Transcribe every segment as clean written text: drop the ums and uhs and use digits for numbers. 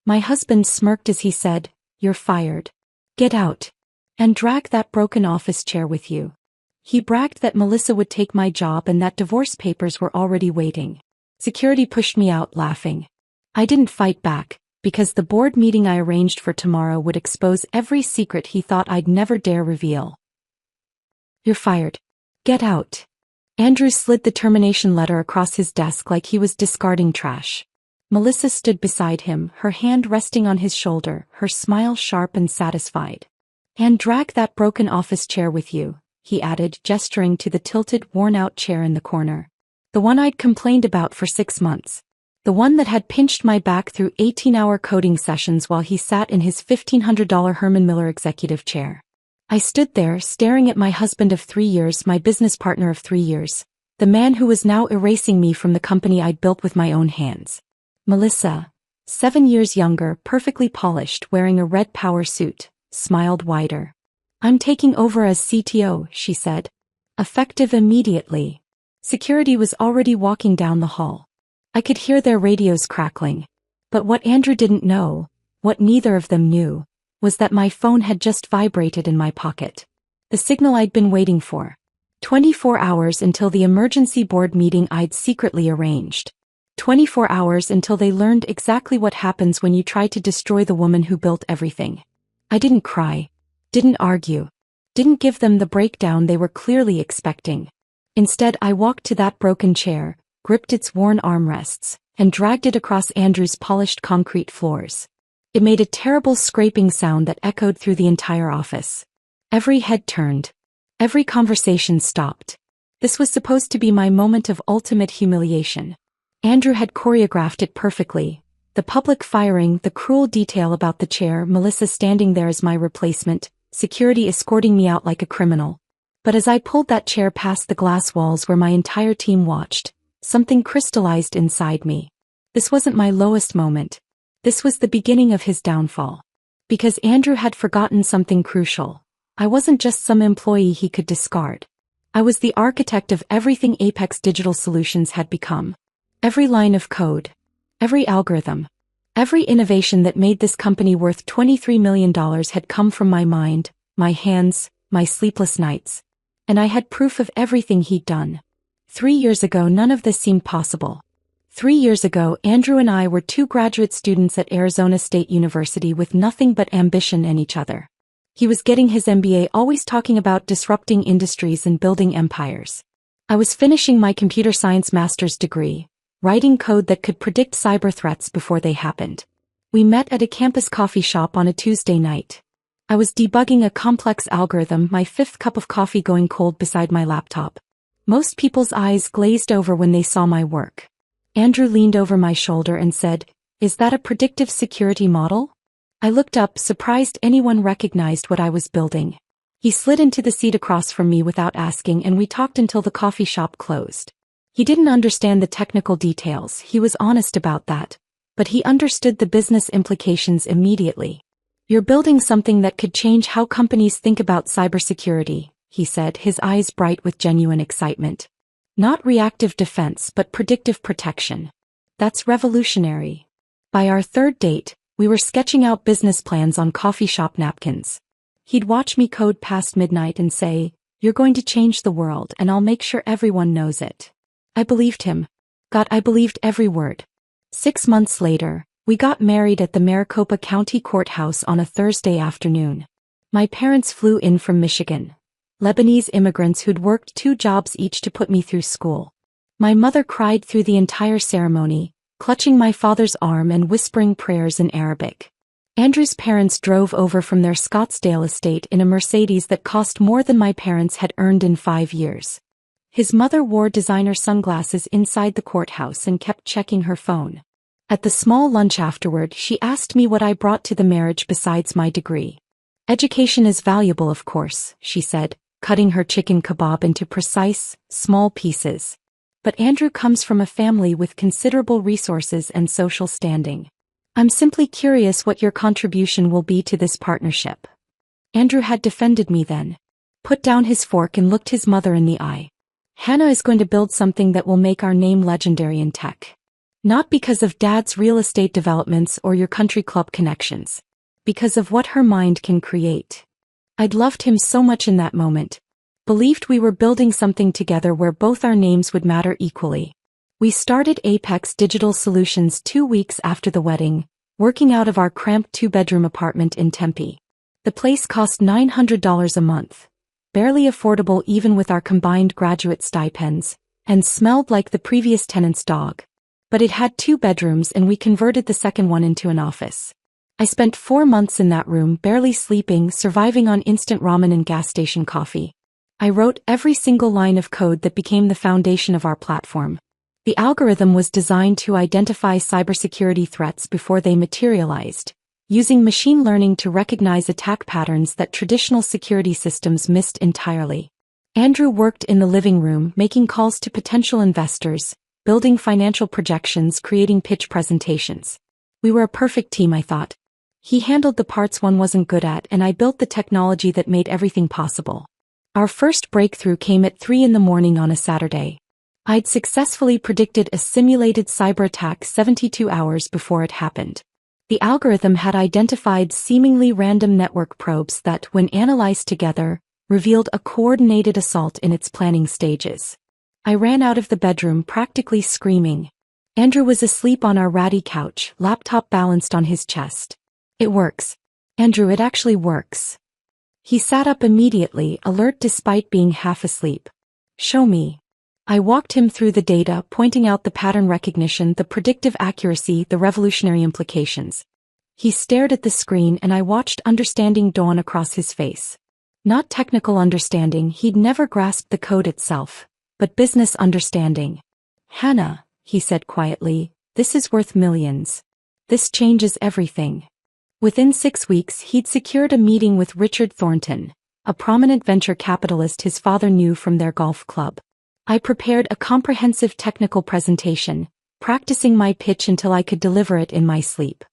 My husband smirked as he said, "You're fired. Get out. And drag that broken office chair with you." He bragged that Melissa would take my job and that divorce papers were already waiting. Security pushed me out, laughing. I didn't fight back, because the board meeting I arranged for tomorrow would expose every secret he thought I'd never dare reveal. "You're fired. Get out." Andrew slid the termination letter across his desk like he was discarding trash. Melissa stood beside him, her hand resting on his shoulder, her smile sharp and satisfied. "And drag that broken office chair with you," he added, gesturing to the tilted, worn-out chair in the corner. The one I'd complained about for 6 months. The one that had pinched my back through 18-hour coding sessions while he sat in his $1,500 Herman Miller executive chair. I stood there, staring at my husband of 3 years, my business partner of 3 years, the man who was now erasing me from the company I'd built with my own hands. Melissa, 7 years younger, perfectly polished, wearing a red power suit, smiled wider. "I'm taking over as CTO," she said. "Effective immediately." Security was already walking down the hall. I could hear their radios crackling. But what Andrew didn't know, what neither of them knew, was that my phone had just vibrated in my pocket. The signal I'd been waiting for. 24 hours until the emergency board meeting I'd secretly arranged. 24 hours until they learned exactly what happens when you try to destroy the woman who built everything. I didn't cry. Didn't argue. Didn't give them the breakdown they were clearly expecting. Instead, I walked to that broken chair, gripped its worn armrests, and dragged it across Andrew's polished concrete floors. It made a terrible scraping sound that echoed through the entire office. Every head turned. Every conversation stopped. This was supposed to be my moment of ultimate humiliation. Andrew had choreographed it perfectly. The public firing, the cruel detail about the chair, Melissa standing there as my replacement, security escorting me out like a criminal. But as I pulled that chair past the glass walls where my entire team watched, something crystallized inside me. This wasn't my lowest moment. This was the beginning of his downfall. Because Andrew had forgotten something crucial. I wasn't just some employee he could discard. I was the architect of everything Apex Digital Solutions had become. Every line of code. Every algorithm. Every innovation that made this company worth $23 million had come from my mind, my hands, my sleepless nights. And I had proof of everything he'd done. 3 years ago, none of this seemed possible. 3 years ago, Andrew and I were 2 graduate students at Arizona State University with nothing but ambition and each other. He was getting his MBA, always talking about disrupting industries and building empires. I was finishing my computer science master's degree, writing code that could predict cyber threats before they happened. We met at a campus coffee shop on a Tuesday night. I was debugging a complex algorithm, my 5th cup of coffee going cold beside my laptop. Most people's eyes glazed over when they saw my work. Andrew leaned over my shoulder and said, "Is that a predictive security model?" I looked up, surprised anyone recognized what I was building. He slid into the seat across from me without asking, and we talked until the coffee shop closed. He didn't understand the technical details, he was honest about that. But he understood the business implications immediately. "You're building something that could change how companies think about cybersecurity," he said, his eyes bright with genuine excitement. "Not reactive defense, but predictive protection. That's revolutionary." By our 3rd date, we were sketching out business plans on coffee shop napkins. He'd watch me code past midnight and say, "You're going to change the world, and I'll make sure everyone knows it." I believed him. God, I believed every word. 6 months later, we got married at the Maricopa County Courthouse on a Thursday afternoon. My parents flew in from Michigan. Lebanese immigrants who'd worked 2 jobs each to put me through school. My mother cried through the entire ceremony, clutching my father's arm and whispering prayers in Arabic. Andrew's parents drove over from their Scottsdale estate in a Mercedes that cost more than my parents had earned in 5 years. His mother wore designer sunglasses inside the courthouse and kept checking her phone. At the small lunch afterward, she asked me what I brought to the marriage besides my degree. "Education is valuable, of course," she said, cutting her chicken kebab into precise, small pieces. "But Andrew comes from a family with considerable resources and social standing. I'm simply curious what your contribution will be to this partnership." Andrew had defended me then. Put down his fork and looked his mother in the eye. "Hannah is going to build something that will make our name legendary in tech. Not because of Dad's real estate developments or your country club connections. Because of what her mind can create. I'd loved him so much in that moment. Believed we were building something together where both our names would matter equally. We started Apex Digital Solutions 2 weeks after the wedding, working out of our cramped 2-bedroom apartment in Tempe. The place cost $900 a month, barely affordable even with our combined graduate stipends, and smelled like the previous tenant's dog. But it had 2 bedrooms and we converted the second one into an office. I spent 4 months in that room barely sleeping, surviving on instant ramen and gas station coffee. I wrote every single line of code that became the foundation of our platform. The algorithm was designed to identify cybersecurity threats before they materialized, using machine learning to recognize attack patterns that traditional security systems missed entirely. Andrew worked in the living room, making calls to potential investors, building financial projections, creating pitch presentations. We were a perfect team, I thought. He handled the parts one wasn't good at, and I built the technology that made everything possible. Our first breakthrough came at 3 a.m. on a Saturday. I'd successfully predicted a simulated cyber attack 72 hours before it happened. The algorithm had identified seemingly random network probes that, when analyzed together, revealed a coordinated assault in its planning stages. I ran out of the bedroom practically screaming. Andrew was asleep on our ratty couch, laptop balanced on his chest. It works. Andrew, it actually works. He sat up immediately, alert despite being half asleep. Show me. I walked him through the data, pointing out the pattern recognition, the predictive accuracy, the revolutionary implications. He stared at the screen and I watched understanding dawn across his face. Not technical understanding, he'd never grasped the code itself, but business understanding. Hannah, he said quietly, this is worth millions. This changes everything. Within 6 weeks, he'd secured a meeting with Richard Thornton, a prominent venture capitalist his father knew from their golf club. I prepared a comprehensive technical presentation, practicing my pitch until I could deliver it in my sleep.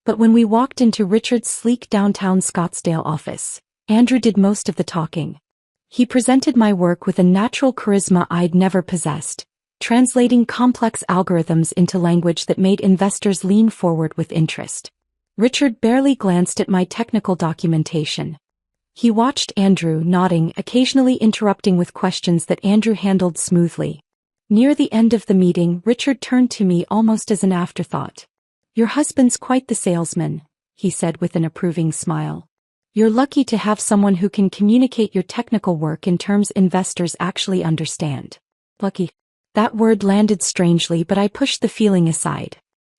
But when we walked into Richard's sleek downtown Scottsdale office, Andrew did most of the talking. He presented my work with a natural charisma I'd never possessed, translating complex algorithms into language that made investors lean forward with interest. Richard barely glanced at my technical documentation. He watched Andrew, nodding, occasionally interrupting with questions that Andrew handled smoothly. Near the end of the meeting, Richard turned to me almost as an afterthought. Your husband's quite the salesman, he said with an approving smile. You're lucky to have someone who can communicate your technical work in terms investors actually understand. Lucky. That word landed strangely, but I pushed the feeling aside.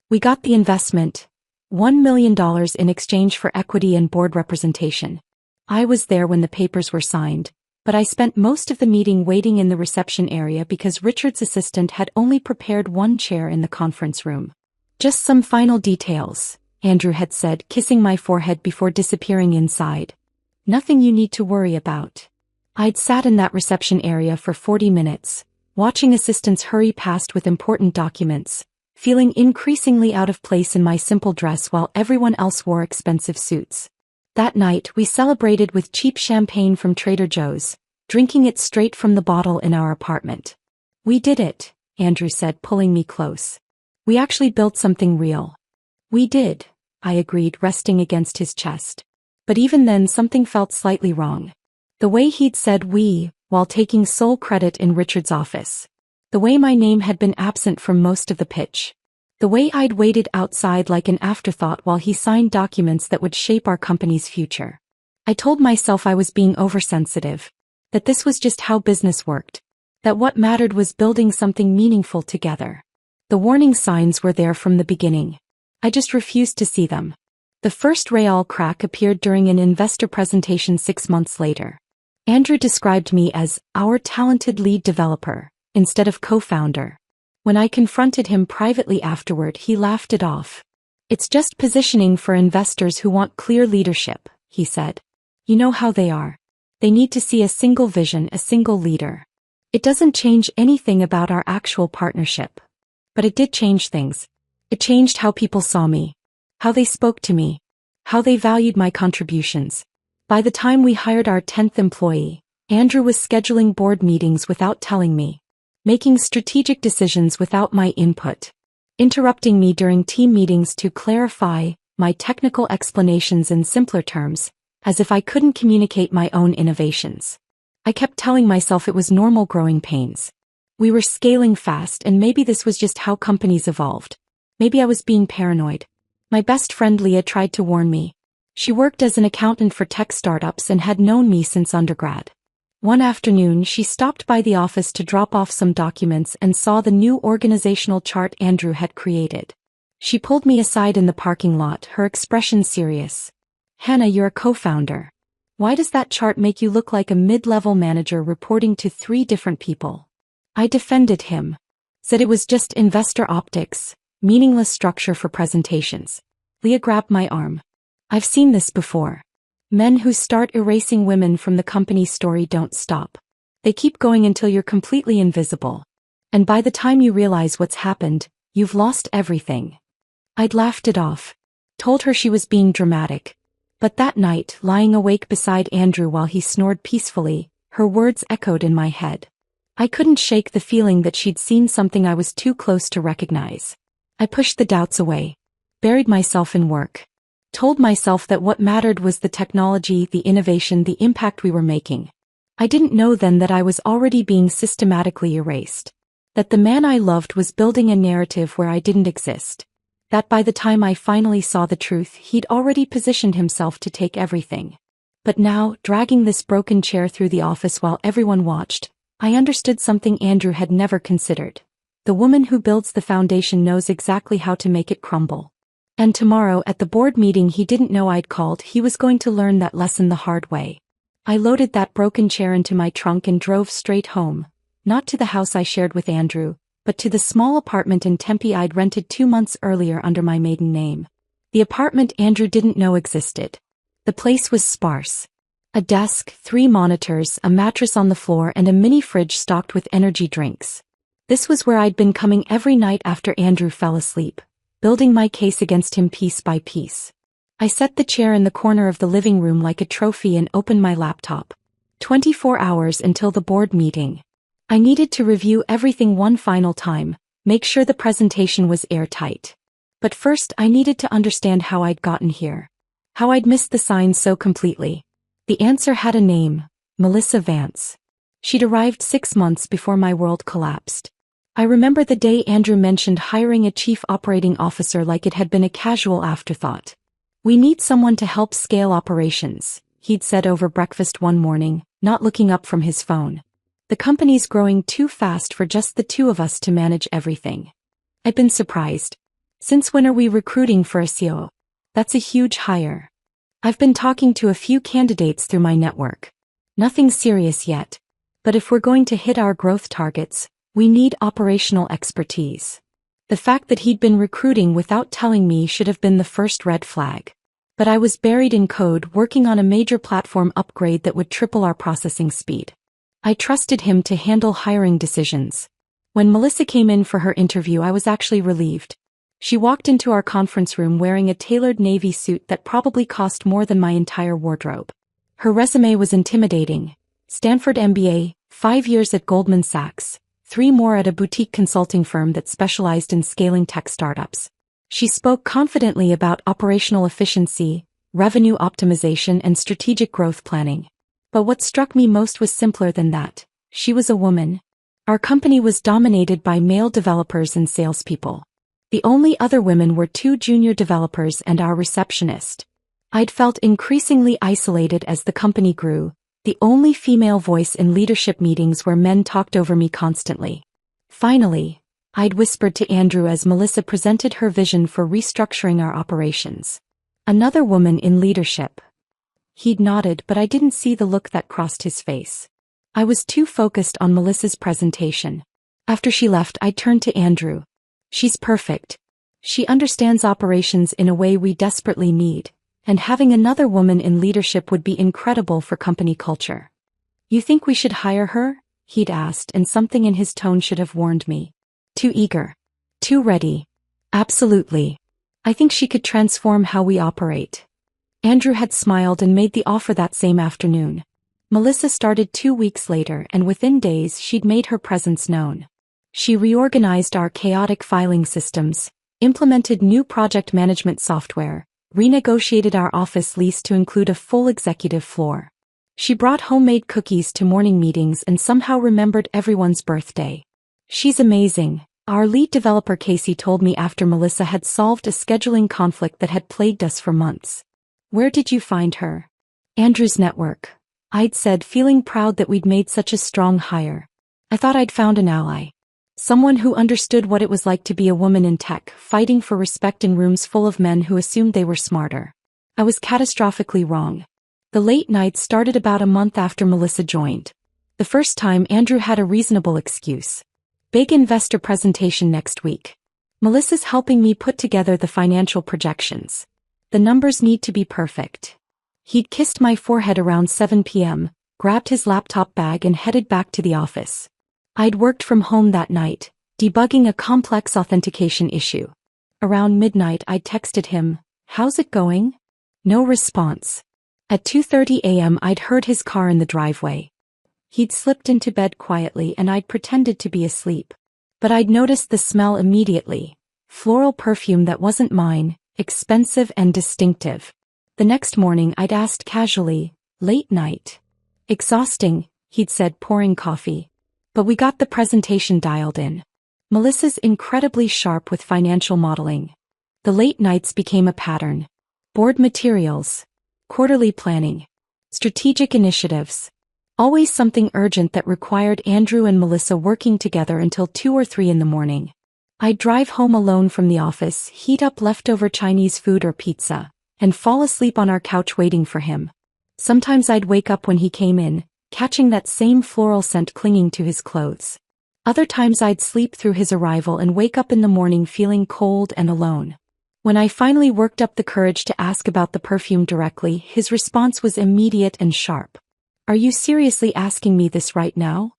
We got the investment. $1 million in exchange for equity and board representation. I was there when the papers were signed, but I spent most of the meeting waiting in the reception area because Richard's assistant had only prepared 1 chair in the conference room. Just some final details, Andrew had said, kissing my forehead before disappearing inside. Nothing you need to worry about. I'd sat in that reception area for 40 minutes, watching assistants hurry past with important documents, feeling increasingly out of place in my simple dress while everyone else wore expensive suits. That night, we celebrated with cheap champagne from Trader Joe's, drinking it straight from the bottle in our apartment. We did it, Andrew said, pulling me close. We actually built something real. We did, I agreed, resting against his chest. But even then something felt slightly wrong. The way he'd said we, while taking sole credit in Richard's office. The way my name had been absent from most of the pitch. The way I'd waited outside like an afterthought while he signed documents that would shape our company's future. I told myself I was being oversensitive. That this was just how business worked. That what mattered was building something meaningful together. The warning signs were there from the beginning. I just refused to see them. The first real crack appeared during an investor presentation 6 months later. Andrew described me as our talented lead developer, instead of co-founder. When I confronted him privately afterward, he laughed it off. It's just positioning for investors who want clear leadership, he said. You know how they are. They need to see a single vision, a single leader. It doesn't change anything about our actual partnership. But it did change things. It changed how people saw me. How they spoke to me. How they valued my contributions. By the time we hired our 10th employee, Andrew was scheduling board meetings without telling me. Making strategic decisions without my input. interrupting me during team meetings to clarify my technical explanations in simpler terms, as if I couldn't communicate my own innovations. I kept telling myself it was normal growing pains. We were scaling fast, and maybe this was just how companies evolved. Maybe I was being paranoid. My best friend Leah tried to warn me. She worked as an accountant for tech startups and had known me since undergrad. One afternoon, she stopped by the office to drop off some documents and saw the new organizational chart Andrew had created. She pulled me aside in the parking lot, her expression serious. "Hannah, you're a co-founder. Why does that chart make you look like a mid-level manager reporting to 3 different people?" I defended him. Said it was just investor optics, meaningless structure for presentations. Leah grabbed my arm. "I've seen this before. Men who start erasing women from the company story don't stop. They keep going until you're completely invisible. And by the time you realize what's happened, you've lost everything." I'd laughed it off. Told her she was being dramatic. But that night, lying awake beside Andrew while he snored peacefully, her words echoed in my head. I couldn't shake the feeling that she'd seen something I was too close to recognize. I pushed the doubts away. Buried myself in work. Told myself that what mattered was the technology, the innovation, the impact we were making. I didn't know then that I was already being systematically erased. That the man I loved was building a narrative where I didn't exist. That by the time I finally saw the truth, he'd already positioned himself to take everything. But now, dragging this broken chair through the office while everyone watched, I understood something Andrew had never considered. The woman who builds the foundation knows exactly how to make it crumble. And tomorrow, at the board meeting he didn't know I'd called, he was going to learn that lesson the hard way. I loaded that broken chair into my trunk and drove straight home. Not to the house I shared with Andrew, but to the small apartment in Tempe I'd rented 2 months earlier under my maiden name. The apartment Andrew didn't know existed. The place was sparse. A desk, 3 monitors, a mattress on the floor, and a mini fridge stocked with energy drinks. This was where I'd been coming every night after Andrew fell asleep, building my case against him piece by piece. I set the chair in the corner of the living room like a trophy and opened my laptop. 24 hours until the board meeting. I needed to review everything one final time, make sure the presentation was airtight. But first I needed to understand how I'd gotten here. How I'd missed the signs so completely. The answer had a name, Melissa Vance. She'd arrived 6 months before my world collapsed. I remember the day Andrew mentioned hiring a chief operating officer like it had been a casual afterthought. "We need someone to help scale operations," he'd said over breakfast one morning, not looking up from his phone. "The company's growing too fast for just the 2 of us to manage everything." I'd been surprised. "Since when are we recruiting for a COO? That's a huge hire." "I've been talking to a few candidates through my network. Nothing serious yet. But if we're going to hit our growth targets, we need operational expertise." The fact that he'd been recruiting without telling me should have been the first red flag. But I was buried in code working on a major platform upgrade that would triple our processing speed. I trusted him to handle hiring decisions. When Melissa came in for her interview, I was actually relieved. She walked into our conference room wearing a tailored navy suit that probably cost more than my entire wardrobe. Her resume was intimidating. Stanford MBA, 5 years at Goldman Sachs, 3 more at a boutique consulting firm that specialized in scaling tech startups. She spoke confidently about operational efficiency, revenue optimization, and strategic growth planning. But what struck me most was simpler than that. She was a woman. Our company was dominated by male developers and salespeople. The only other women were 2 junior developers and our receptionist. I'd felt increasingly isolated as the company grew, the only female voice in leadership meetings where men talked over me constantly. Finally, I'd whispered to Andrew as Melissa presented her vision for restructuring our operations. "Another woman in leadership." He'd nodded, but I didn't see the look that crossed his face. I was too focused on Melissa's presentation. After she left, I turned to Andrew. "She's perfect. She understands operations in a way we desperately need, and having another woman in leadership would be incredible for company culture." "You think we should hire her?" he'd asked, and something in his tone should have warned me. Too eager. Too ready. "Absolutely. I think she could transform how we operate." Andrew had smiled and made the offer that same afternoon. Melissa started 2 weeks later, and within days she'd made her presence known. She reorganized our chaotic filing systems, implemented new project management software, renegotiated our office lease to include a full executive floor. She brought homemade cookies to morning meetings and somehow remembered everyone's birthday. She's amazing, our lead developer Casey told me after Melissa had solved a scheduling conflict that had plagued us for months. Where did you find her? Andrew's network, I'd said, feeling proud that we'd made such a strong hire. I thought I'd found an ally. Someone who understood what it was like to be a woman in tech, fighting for respect in rooms full of men who assumed they were smarter. I was catastrophically wrong. The late nights started about a month after Melissa joined. The first time Andrew had a reasonable excuse. Big investor presentation next week. Melissa's helping me put together the financial projections. The numbers need to be perfect. He'd kissed my forehead around 7 p.m., grabbed his laptop bag and headed back to the office. I'd worked from home that night, debugging a complex authentication issue. Around midnight I'd texted him, "How's it going?" No response. At 2:30 a.m. I'd heard his car in the driveway. He'd slipped into bed quietly and I'd pretended to be asleep. But I'd noticed the smell immediately. Floral perfume that wasn't mine, expensive and distinctive. The next morning I'd asked casually, "Late night?" "Exhausting," he'd said, pouring coffee. But we got the presentation dialed in. Melissa's incredibly sharp with financial modeling. The late nights became a pattern. Board materials. Quarterly planning. Strategic initiatives. Always something urgent that required Andrew and Melissa working together until 2 or 3 in the morning. I'd drive home alone from the office, heat up leftover Chinese food or pizza, and fall asleep on our couch waiting for him. Sometimes I'd wake up when he came in, catching that same floral scent clinging to his clothes. Other times I'd sleep through his arrival and wake up in the morning feeling cold and alone. When I finally worked up the courage to ask about the perfume directly, his response was immediate and sharp. "Are you seriously asking me this right now?"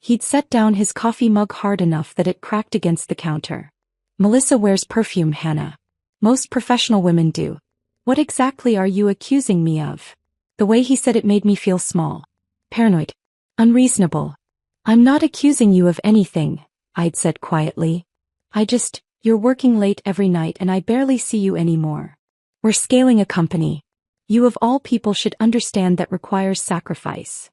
He'd set down his coffee mug hard enough that it cracked against the counter. "Melissa wears perfume, Hannah. Most professional women do. What exactly are you accusing me of?" The way he said it made me feel small. Paranoid. Unreasonable. "I'm not accusing you of anything," I'd said quietly. You're working late every night and I barely see you anymore. We're scaling a company. You of all people should understand that requires sacrifice."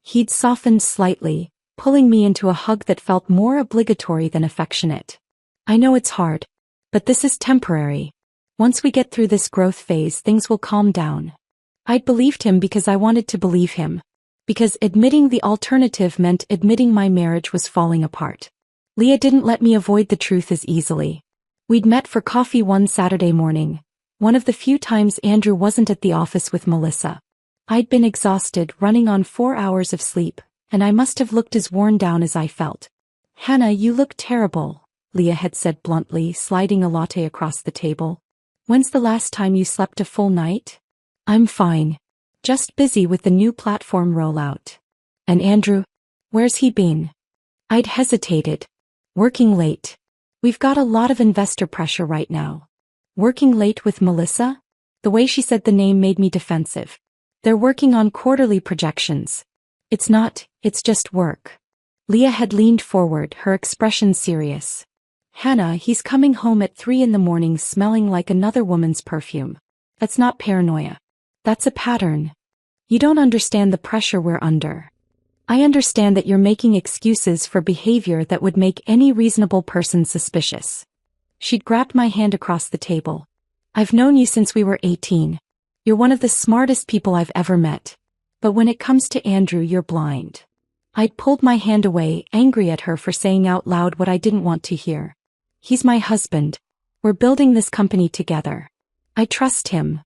He'd softened slightly, pulling me into a hug that felt more obligatory than affectionate. "I know it's hard. But this is temporary. Once we get through this growth phase, things will calm down." I'd believed him because I wanted to believe him. Because admitting the alternative meant admitting my marriage was falling apart. Leah didn't let me avoid the truth as easily. We'd met for coffee one Saturday morning, one of the few times Andrew wasn't at the office with Melissa. I'd been exhausted, running on 4 hours of sleep, and I must have looked as worn down as I felt. "Hannah, you look terrible," Leah had said bluntly, sliding a latte across the table. "When's the last time you slept a full night?" "I'm fine. Just busy with the new platform rollout." "And Andrew? Where's he been?" I'd hesitated. "Working late. We've got a lot of investor pressure right now." "Working late with Melissa?" The way she said the name made me defensive. "They're working on quarterly projections." It's just work." Leah had leaned forward, her expression serious. "Hannah, he's coming home at 3 in the morning smelling like another woman's perfume. That's not paranoia. That's a pattern. You don't understand the pressure we're under. I understand that you're making excuses for behavior that would make any reasonable person suspicious." She'd grabbed my hand across the table. "I've known you since we were 18. You're one of the smartest people I've ever met. But when it comes to Andrew, you're blind." I'd pulled my hand away, angry at her for saying out loud what I didn't want to hear. "He's my husband. We're building this company together. I trust him."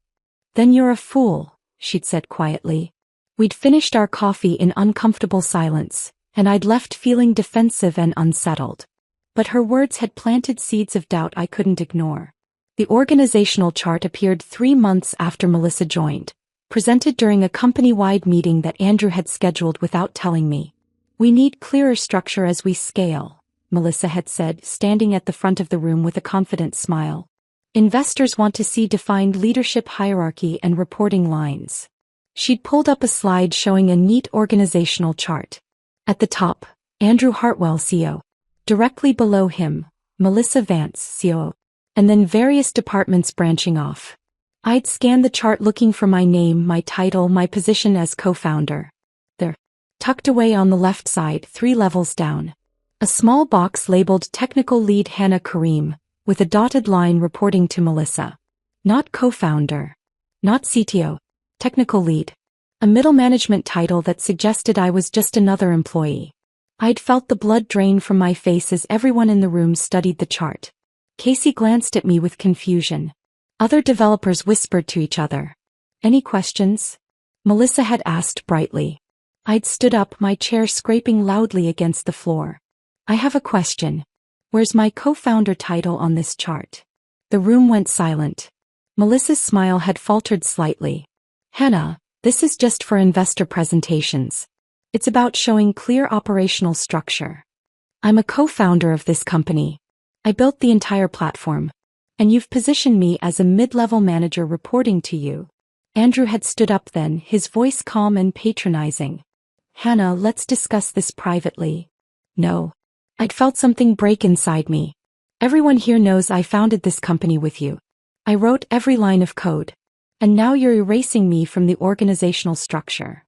"Then you're a fool," she'd said quietly. We'd finished our coffee in uncomfortable silence, and I'd left feeling defensive and unsettled. But her words had planted seeds of doubt I couldn't ignore. The organizational chart appeared 3 months after Melissa joined, presented during a company-wide meeting that Andrew had scheduled without telling me. "We need clearer structure as we scale," Melissa had said, standing at the front of the room with a confident smile. "Investors want to see defined leadership hierarchy and reporting lines." She'd pulled up a slide showing a neat organizational chart. At the top, Andrew Hartwell, CEO. Directly below him, Melissa Vance, COO. And then various departments branching off. I'd scanned the chart looking for my name, my title, my position as co-founder. There, tucked away on the left side, 3 levels down. A small box labeled Technical Lead Hannah Kareem, with a dotted line reporting to Melissa. Not co-founder. Not CTO. Technical Lead. A middle management title that suggested I was just another employee. I'd felt the blood drain from my face as everyone in the room studied the chart. Casey glanced at me with confusion. Other developers whispered to each other. Any questions? Melissa had asked brightly. I'd stood up, my chair scraping loudly against the floor. I have a question. Where's my co-founder title on this chart? The room went silent. Melissa's smile had faltered slightly. Hannah, this is just for investor presentations. It's about showing clear operational structure. I'm a co-founder of this company. I built the entire platform. And you've positioned me as a mid-level manager reporting to you. Andrew had stood up then, his voice calm and patronizing. Hannah, let's discuss this privately. No. I'd felt something break inside me. Everyone here knows I founded this company with you. I wrote every line of code. And now you're erasing me from the organizational structure.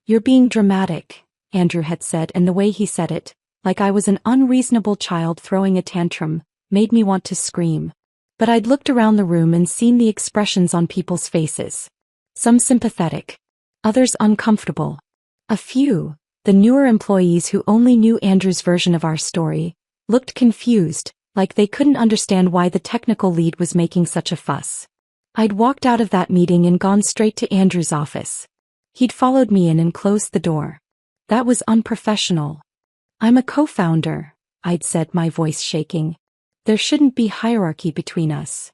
You're being dramatic, Andrew had said, and the way he said it, like I was an unreasonable child throwing a tantrum, made me want to scream. But I'd looked around the room and seen the expressions on people's faces. Some sympathetic. Others uncomfortable. A few, the newer employees who only knew Andrew's version of our story, looked confused, like they couldn't understand why the technical lead was making such a fuss. I'd walked out of that meeting and gone straight to Andrew's office. He'd followed me in and closed the door. That was unprofessional. I'm a co-founder, I'd said, my voice shaking. There shouldn't be hierarchy between us.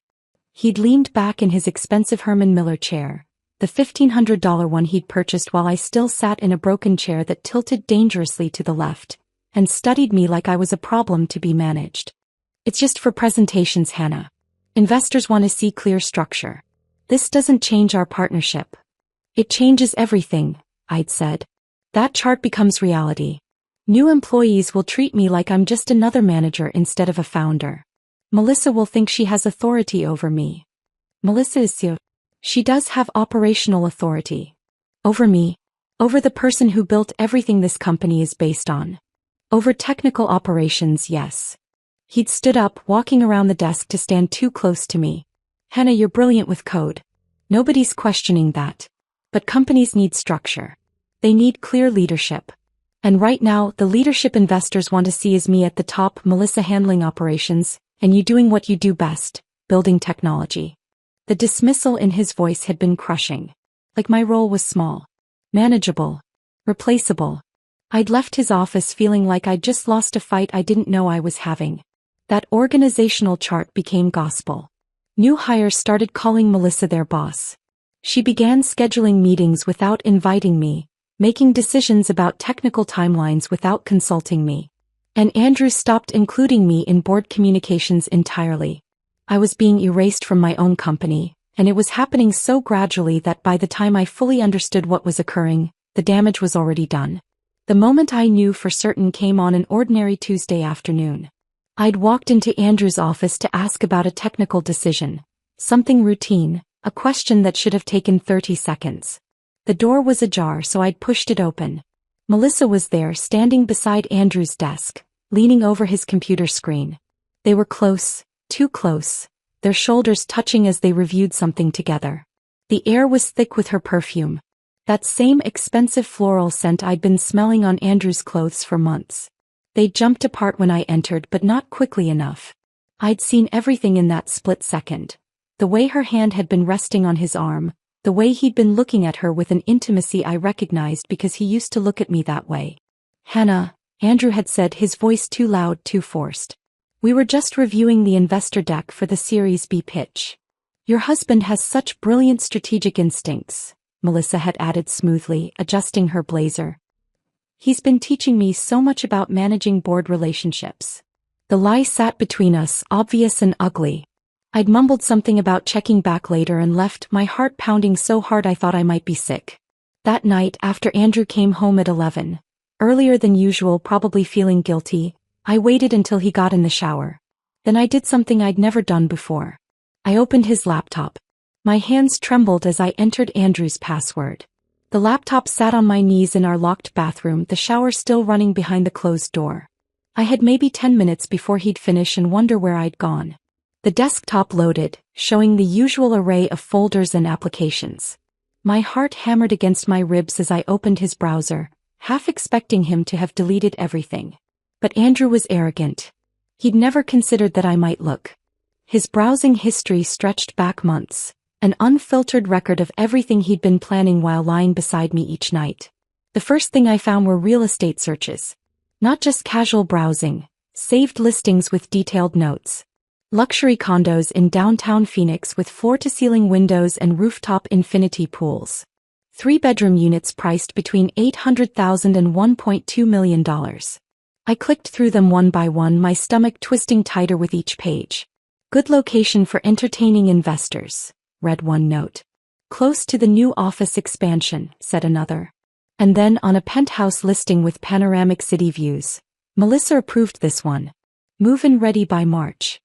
He'd leaned back in his expensive Herman Miller chair, the $1,500 one he'd purchased while I still sat in a broken chair that tilted dangerously to the left, and studied me like I was a problem to be managed. It's just for presentations, Hannah. Investors want to see clear structure. This doesn't change our partnership. It changes everything, I'd said. That chart becomes reality. New employees will treat me like I'm just another manager instead of a founder. Melissa will think she has authority over me. Melissa is CEO. She does have operational authority. Over me. Over the person who built everything this company is based on. Over technical operations, yes. He'd stood up, walking around the desk to stand too close to me. Hannah, you're brilliant with code. Nobody's questioning that. But companies need structure. They need clear leadership. And right now, the leadership investors want to see is me at the top, Melissa handling operations, and you doing what you do best, building technology. The dismissal in his voice had been crushing. Like my role was small. Manageable. Replaceable. I'd left his office feeling like I'd just lost a fight I didn't know I was having. That organizational chart became gospel. New hires started calling Melissa their boss. She began scheduling meetings without inviting me, making decisions about technical timelines without consulting me. And Andrew stopped including me in board communications entirely. I was being erased from my own company, and it was happening so gradually that by the time I fully understood what was occurring, the damage was already done. The moment I knew for certain came on an ordinary Tuesday afternoon. I'd walked into Andrew's office to ask about a technical decision. Something routine, a question that should have taken 30 seconds. The door was ajar, so I'd pushed it open. Melissa was there, standing beside Andrew's desk, leaning over his computer screen. They were close, too close, their shoulders touching as they reviewed something together. The air was thick with her perfume. That same expensive floral scent I'd been smelling on Andrew's clothes for months. They jumped apart when I entered, but not quickly enough. I'd seen everything in that split second. The way her hand had been resting on his arm, the way he'd been looking at her with an intimacy I recognized because he used to look at me that way. Hannah, Andrew had said, his voice too loud, too forced. We were just reviewing the investor deck for the Series B pitch. Your husband has such brilliant strategic instincts, Melissa had added smoothly, adjusting her blazer. He's been teaching me so much about managing board relationships. The lie sat between us, obvious and ugly. I'd mumbled something about checking back later and left, my heart pounding so hard I thought I might be sick. That night, after Andrew came home at 11, earlier than usual, probably feeling guilty, I waited until he got in the shower. Then I did something I'd never done before. I opened his laptop. My hands trembled as I entered Andrew's password. The laptop sat on my knees in our locked bathroom, the shower still running behind the closed door. I had maybe 10 minutes before he'd finish and wonder where I'd gone. The desktop loaded, showing the usual array of folders and applications. My heart hammered against my ribs as I opened his browser, half expecting him to have deleted everything. But Andrew was arrogant. He'd never considered that I might look. His browsing history stretched back months, an unfiltered record of everything he'd been planning while lying beside me each night. The first thing I found were real estate searches. Not just casual browsing, saved listings with detailed notes. Luxury condos in downtown Phoenix with floor-to-ceiling windows and rooftop infinity pools. 3-bedroom units priced between $800,000 and $1.2 million. I clicked through them one by one, my stomach twisting tighter with each page. Good location for entertaining investors, read one note. Close to the new office expansion, said another. And then on a penthouse listing with panoramic city views. Melissa approved this one. Move-in ready by March.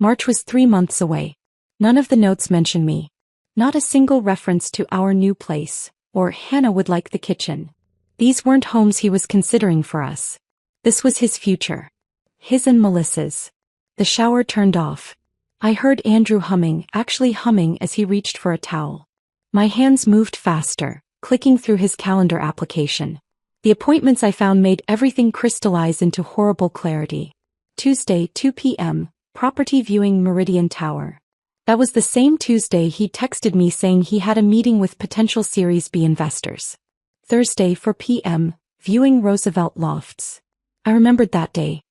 March was 3 months away. None of the notes mentioned me. Not a single reference to our new place, or Hannah would like the kitchen. These weren't homes he was considering for us. This was his future. His and Melissa's. The shower turned off. I heard Andrew actually humming as he reached for a towel. My hands moved faster, clicking through his calendar application. The appointments I found made everything crystallize into horrible clarity. Tuesday, 2 p.m., property viewing Meridian Tower. That was the same Tuesday he texted me saying he had a meeting with potential Series B investors. Thursday, 4 p.m., viewing Roosevelt Lofts. I remembered that day.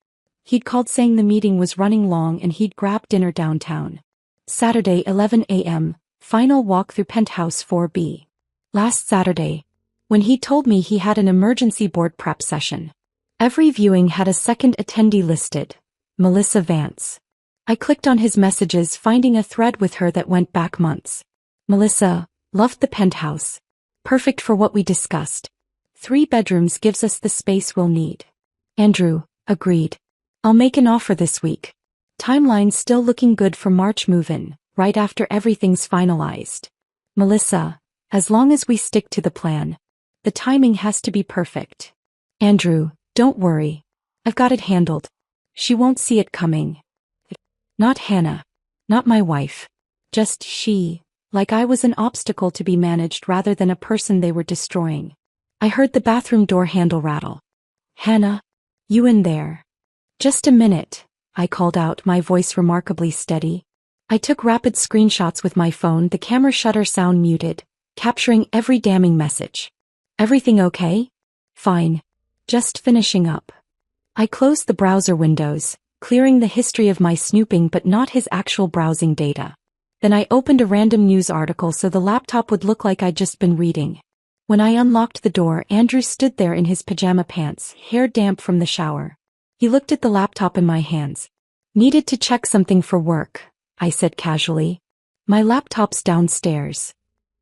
He'd called saying the meeting was running long and he'd grab dinner downtown. Saturday, 11 a.m., final walk through Penthouse 4B. Last Saturday, when he told me he had an emergency board prep session. Every viewing had a second attendee listed, Melissa Vance. I clicked on his messages, finding a thread with her that went back months. Melissa, loved the penthouse. Perfect for what we discussed. 3 bedrooms gives us the space we'll need. Andrew, agreed. I'll make an offer this week. Timeline still looking good for March move-in, right after everything's finalized. Melissa, as long as we stick to the plan. The timing has to be perfect. Andrew, don't worry. I've got it handled. She won't see it coming. Not Hannah. Not my wife. Just she, like I was an obstacle to be managed rather than a person they were destroying. I heard the bathroom door handle rattle. Hannah? You in there? Just a minute, I called out, my voice remarkably steady. I took rapid screenshots with my phone, the camera shutter sound muted, capturing every damning message. Everything okay? Fine. Just finishing up. I closed the browser windows, clearing the history of my snooping but not his actual browsing data. Then I opened a random news article so the laptop would look like I'd just been reading. When I unlocked the door, Andrew stood there in his pajama pants, hair damp from the shower. He looked at the laptop in my hands. Needed to check something for work, I said casually. My laptop's downstairs.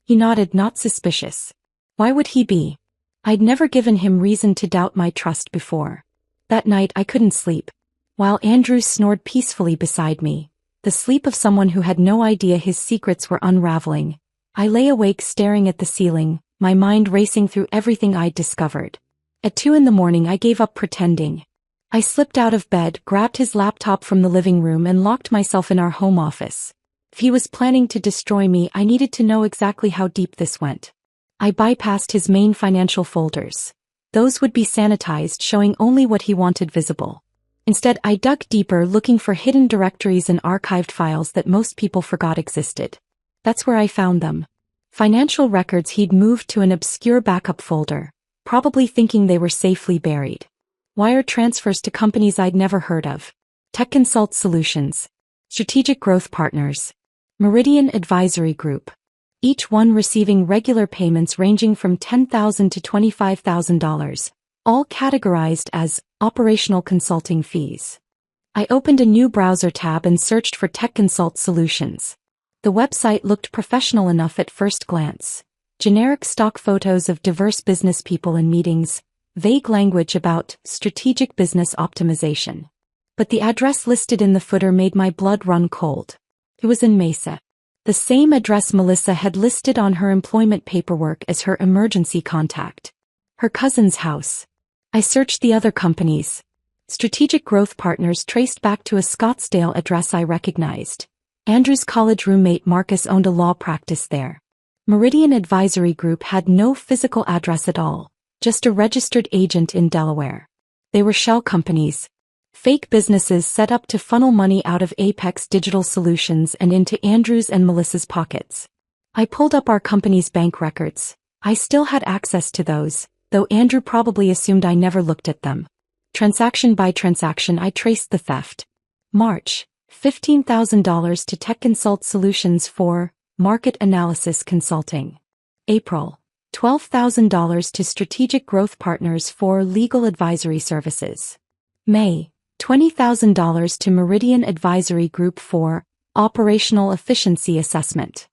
He nodded, not suspicious. Why would he be? I'd never given him reason to doubt my trust before. That night I couldn't sleep. While Andrew snored peacefully beside me, the sleep of someone who had no idea his secrets were unraveling, I lay awake staring at the ceiling, my mind racing through everything I'd discovered. At 2 a.m. I gave up pretending. I slipped out of bed, grabbed his laptop from the living room and locked myself in our home office. If he was planning to destroy me, I needed to know exactly how deep this went. I bypassed his main financial folders. Those would be sanitized, showing only what he wanted visible. Instead, I dug deeper, looking for hidden directories and archived files that most people forgot existed. That's where I found them. Financial records he'd moved to an obscure backup folder, probably thinking they were safely buried. Wire transfers to companies I'd never heard of. Tech Consult Solutions. Strategic Growth Partners. Meridian Advisory Group. Each one receiving regular payments ranging from $10,000 to $25,000, all categorized as operational consulting fees. I opened a new browser tab and searched for Tech Consult Solutions. The website looked professional enough at first glance. Generic stock photos of diverse business people in meetings, vague language about strategic business optimization. but the address listed in the footer made my blood run cold. It was in Mesa. The same address Melissa had listed on her employment paperwork as her emergency contact. Her cousin's house. I searched the other companies. Strategic Growth Partners traced back to a Scottsdale address I recognized. Andrew's college roommate Marcus owned a law practice there. Meridian Advisory Group had no physical address at all, just a registered agent in Delaware. They were shell companies. Fake businesses set up to funnel money out of Apex Digital Solutions and into Andrew's and Melissa's pockets. I pulled up our company's bank records. I still had access to those, though Andrew probably assumed I never looked at them. Transaction by transaction I traced the theft. March, $15,000 to Tech Consult Solutions for Market Analysis Consulting. April, $12,000 to Strategic Growth Partners for Legal Advisory Services. May, $20,000 to Meridian Advisory Group for Operational Efficiency Assessment.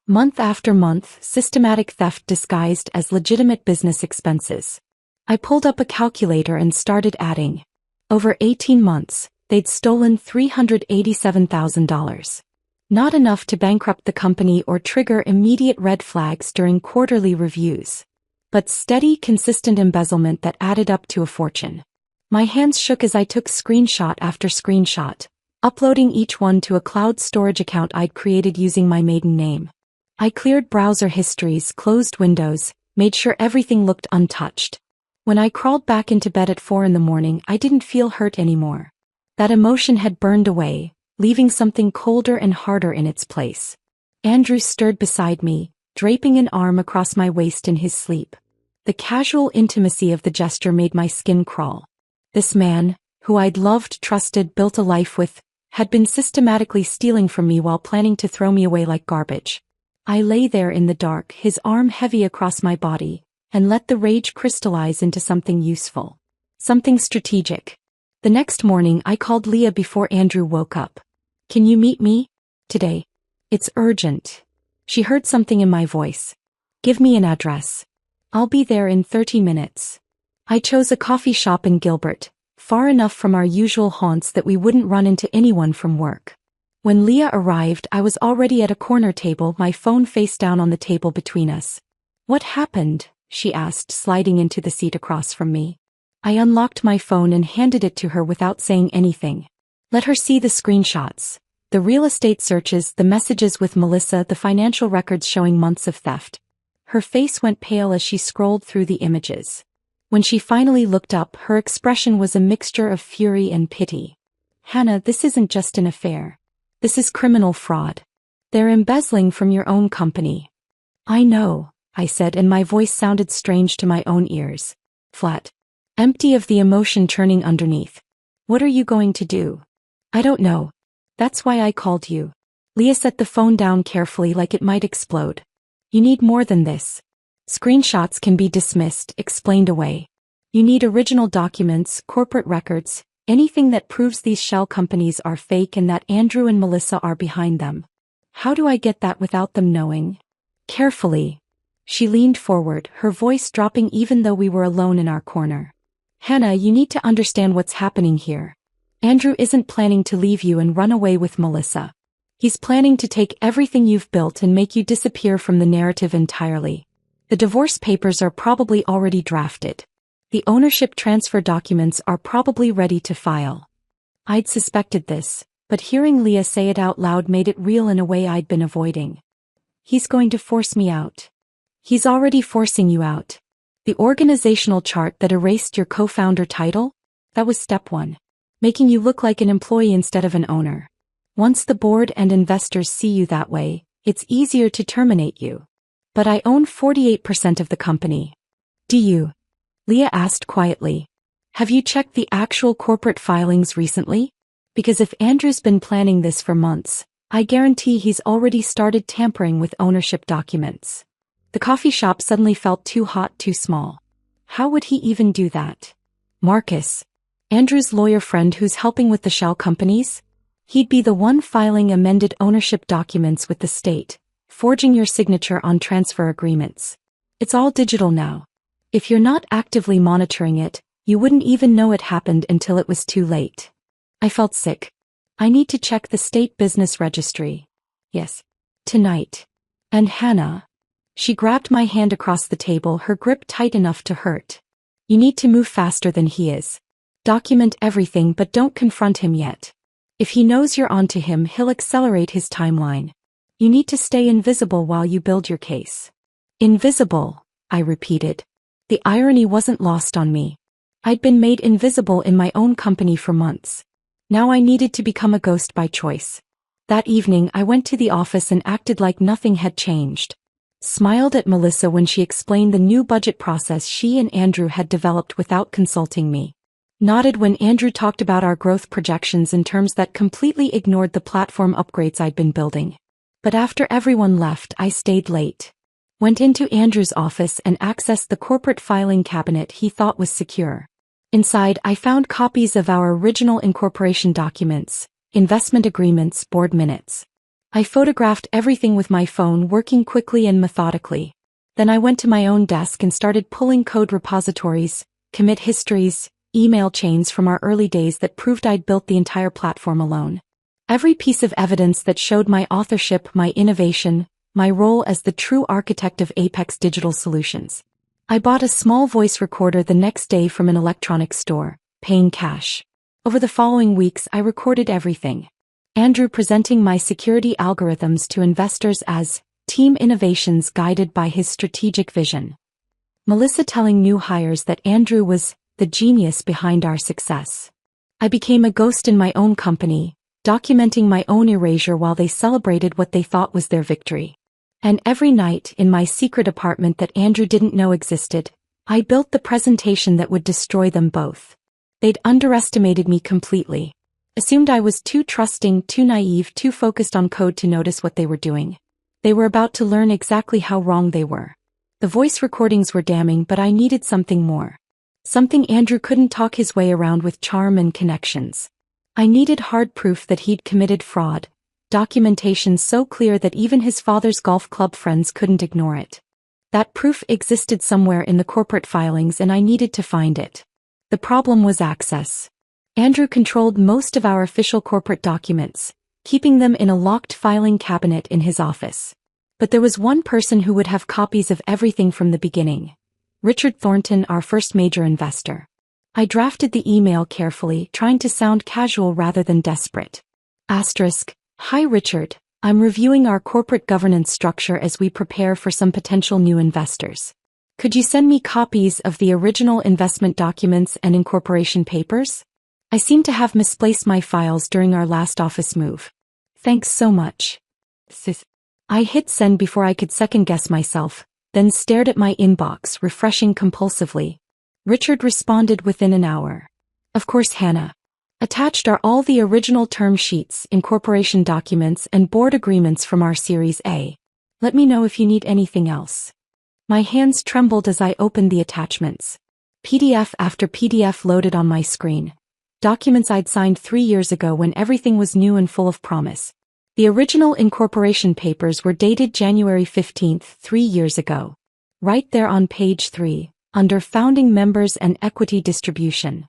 Month after month, systematic theft disguised as legitimate business expenses. I pulled up a calculator and started adding. Over 18 months, they'd stolen $387,000. Not enough to bankrupt the company or trigger immediate red flags during quarterly reviews. But steady, consistent embezzlement that added up to a fortune. My hands shook as I took screenshot after screenshot, uploading each one to a cloud storage account I'd created using my maiden name. I cleared browser histories, closed windows, made sure everything looked untouched. When I crawled back into bed at 4 a.m, I didn't feel hurt anymore. That emotion had burned away, leaving something colder and harder in its place. Andrew stirred beside me, draping an arm across my waist in his sleep. The casual intimacy of the gesture made my skin crawl. This man, who I'd loved, trusted, built a life with, had been systematically stealing from me while planning to throw me away like garbage. I lay there in the dark, his arm heavy across my body, and let the rage crystallize into something useful. Something strategic. The next morning I called Leah before Andrew woke up. "Can you meet me? Today. It's urgent." She heard something in my voice. "Give me an address. I'll be there in 30 minutes. I chose a coffee shop in Gilbert, far enough from our usual haunts that we wouldn't run into anyone from work. When Leah arrived, I was already at a corner table, my phone face down on the table between us. "What happened?" she asked, sliding into the seat across from me. I unlocked my phone and handed it to her without saying anything. Let her see the screenshots. The real estate searches, the messages with Melissa, the financial records showing months of theft. Her face went pale as she scrolled through the images. When she finally looked up, her expression was a mixture of fury and pity. "Hannah, this isn't just an affair. This is criminal fraud. They're embezzling from your own company." "I know," I said, and my voice sounded strange to my own ears. Flat. Empty of the emotion churning underneath. "What are you going to do?" "I don't know. That's why I called you." Leah set the phone down carefully like it might explode. "You need more than this. Screenshots can be dismissed, explained away. You need original documents, corporate records, anything that proves these shell companies are fake and that Andrew and Melissa are behind them. How do I get that without them knowing?" Carefully. She leaned forward, her voice dropping even though we were alone in our corner. "Hannah, you need to understand what's happening here. Andrew isn't planning to leave you and run away with Melissa. He's planning to take everything you've built and make you disappear from the narrative entirely. The divorce papers are probably already drafted. The ownership transfer documents are probably ready to file." I'd suspected this, but hearing Leah say it out loud made it real in a way I'd been avoiding. "He's going to force me out." "He's already forcing you out. The organizational chart that erased your co-founder title? That was step 1. Making you look like an employee instead of an owner. Once the board and investors see you that way, it's easier to terminate you. But I own 48% of the company." "Do you?" Leah asked quietly. "Have you checked the actual corporate filings recently? Because if Andrew's been planning this for months, I guarantee he's already started tampering with ownership documents." The coffee shop suddenly felt too hot, too small. How would he even do that? Marcus, Andrew's lawyer friend who's helping with the shell companies? He'd be the one filing amended ownership documents with the state, forging your signature on transfer agreements. It's all digital now. If you're not actively monitoring it, you wouldn't even know it happened until it was too late. I felt sick. I need to check the state business registry. Yes. Tonight. And Hannah. She grabbed my hand across the table, her grip tight enough to hurt. You need to move faster than he is. Document everything, but don't confront him yet. If he knows you're onto him, he'll accelerate his timeline. You need to stay invisible while you build your case. Invisible, I repeated. The irony wasn't lost on me. I'd been made invisible in my own company for months. Now I needed to become a ghost by choice. That evening I went to the office and acted like nothing had changed. Smiled at Melissa when she explained the new budget process she and Andrew had developed without consulting me. Nodded when Andrew talked about our growth projections in terms that completely ignored the platform upgrades I'd been building. But after everyone left, I stayed late. Went into Andrew's office and accessed the corporate filing cabinet he thought was secure. Inside, I found copies of our original incorporation documents, investment agreements, board minutes. I photographed everything with my phone, working quickly and methodically. Then I went to my own desk and started pulling code repositories, commit histories, email chains from our early days that proved I'd built the entire platform alone. Every piece of evidence that showed my authorship, my innovation, my role as the true architect of Apex Digital Solutions. I bought a small voice recorder the next day from an electronics store, paying cash. Over the following weeks, I recorded everything. Andrew presenting my security algorithms to investors as team innovations guided by his strategic vision. Melissa telling new hires that Andrew was the genius behind our success. I became a ghost in my own company, documenting my own erasure while they celebrated what they thought was their victory. And every night, in my secret apartment that Andrew didn't know existed, I built the presentation that would destroy them both. They'd underestimated me completely. Assumed I was too trusting, too naive, too focused on code to notice what they were doing. They were about to learn exactly how wrong they were. The voice recordings were damning, but I needed something more. Something Andrew couldn't talk his way around with charm and connections. I needed hard proof that he'd committed fraud, documentation so clear that even his father's golf club friends couldn't ignore it. That proof existed somewhere in the corporate filings and I needed to find it. The problem was access. Andrew controlled most of our official corporate documents, keeping them in a locked filing cabinet in his office. But there was one person who would have copies of everything from the beginning. Richard Thornton, our first major investor. I drafted the email carefully, trying to sound casual rather than desperate. Hi Richard, I'm reviewing our corporate governance structure as we prepare for some potential new investors. Could you send me copies of the original investment documents and incorporation papers? I seem to have misplaced my files during our last office move. Thanks so much. I hit send before I could second-guess myself, then stared at my inbox, refreshing compulsively. Richard responded within an hour. Of course, Hannah. Attached are all the original term sheets, incorporation documents, and board agreements from our Series A. Let me know if you need anything else. My hands trembled as I opened the attachments. PDF after PDF loaded on my screen. Documents I'd signed 3 years ago when everything was new and full of promise. The original incorporation papers were dated January 15th, 3 years ago. Right there on page 3, under Founding Members and Equity Distribution.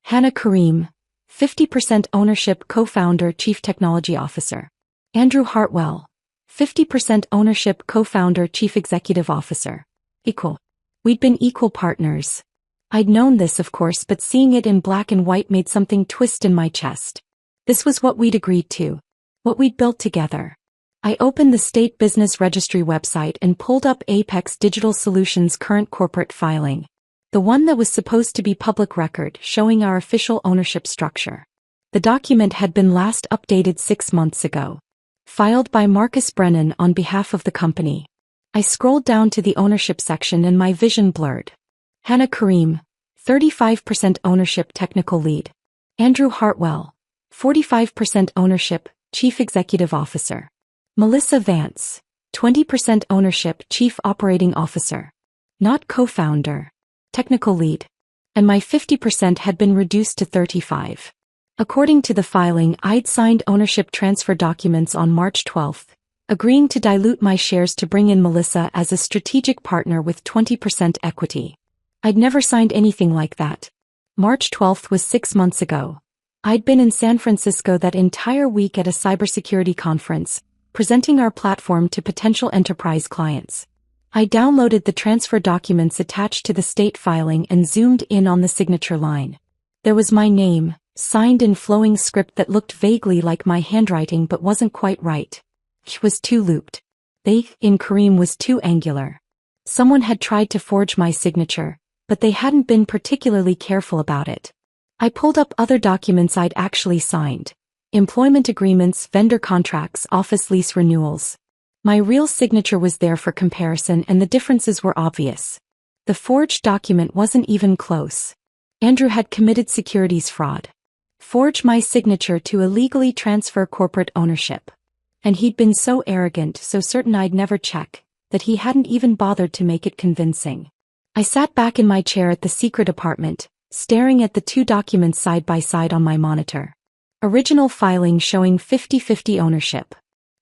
Hannah Karim, 50% ownership, co-founder, Chief Technology Officer. Andrew Hartwell, 50% ownership, co-founder, Chief Executive Officer. Equal. We'd been equal partners. I'd known this, of course, but seeing it in black and white made something twist in my chest. This was what we'd agreed to. What we'd built together. I opened the State Business Registry website and pulled up Apex Digital Solutions' current corporate filing. The one that was supposed to be public record, showing our official ownership structure. The document had been last updated 6 months ago. Filed by Marcus Brennan on behalf of the company. I scrolled down to the ownership section and my vision blurred. Hannah Karim, 35% ownership, technical lead. Andrew Hartwell, 45% ownership, Chief Executive Officer. Melissa Vance, 20% ownership, Chief Operating Officer. Not co-founder. Technical lead. And my 50% had been reduced to 35. According to the filing, I'd signed ownership transfer documents on March 12th, agreeing to dilute my shares to bring in Melissa as a strategic partner with 20% equity. I'd never signed anything like that. March 12th was 6 months ago. I'd been in San Francisco that entire week at a cybersecurity conference, presenting our platform to potential enterprise clients. I downloaded the transfer documents attached to the state filing and zoomed in on the signature line. There was my name, signed in flowing script that looked vaguely like my handwriting but wasn't quite right. It was too looped. The in Kareem was too angular. Someone had tried to forge my signature, but they hadn't been particularly careful about it. I pulled up other documents I'd actually signed. Employment agreements, vendor contracts, office lease renewals. My real signature was there for comparison and the differences were obvious. The forged document wasn't even close. Andrew had committed securities fraud. Forged my signature to illegally transfer corporate ownership. And he'd been so arrogant, so certain I'd never check, that he hadn't even bothered to make it convincing. I sat back in my chair at the secret apartment, staring at the two documents side by side on my monitor. Original filing showing 50-50 ownership.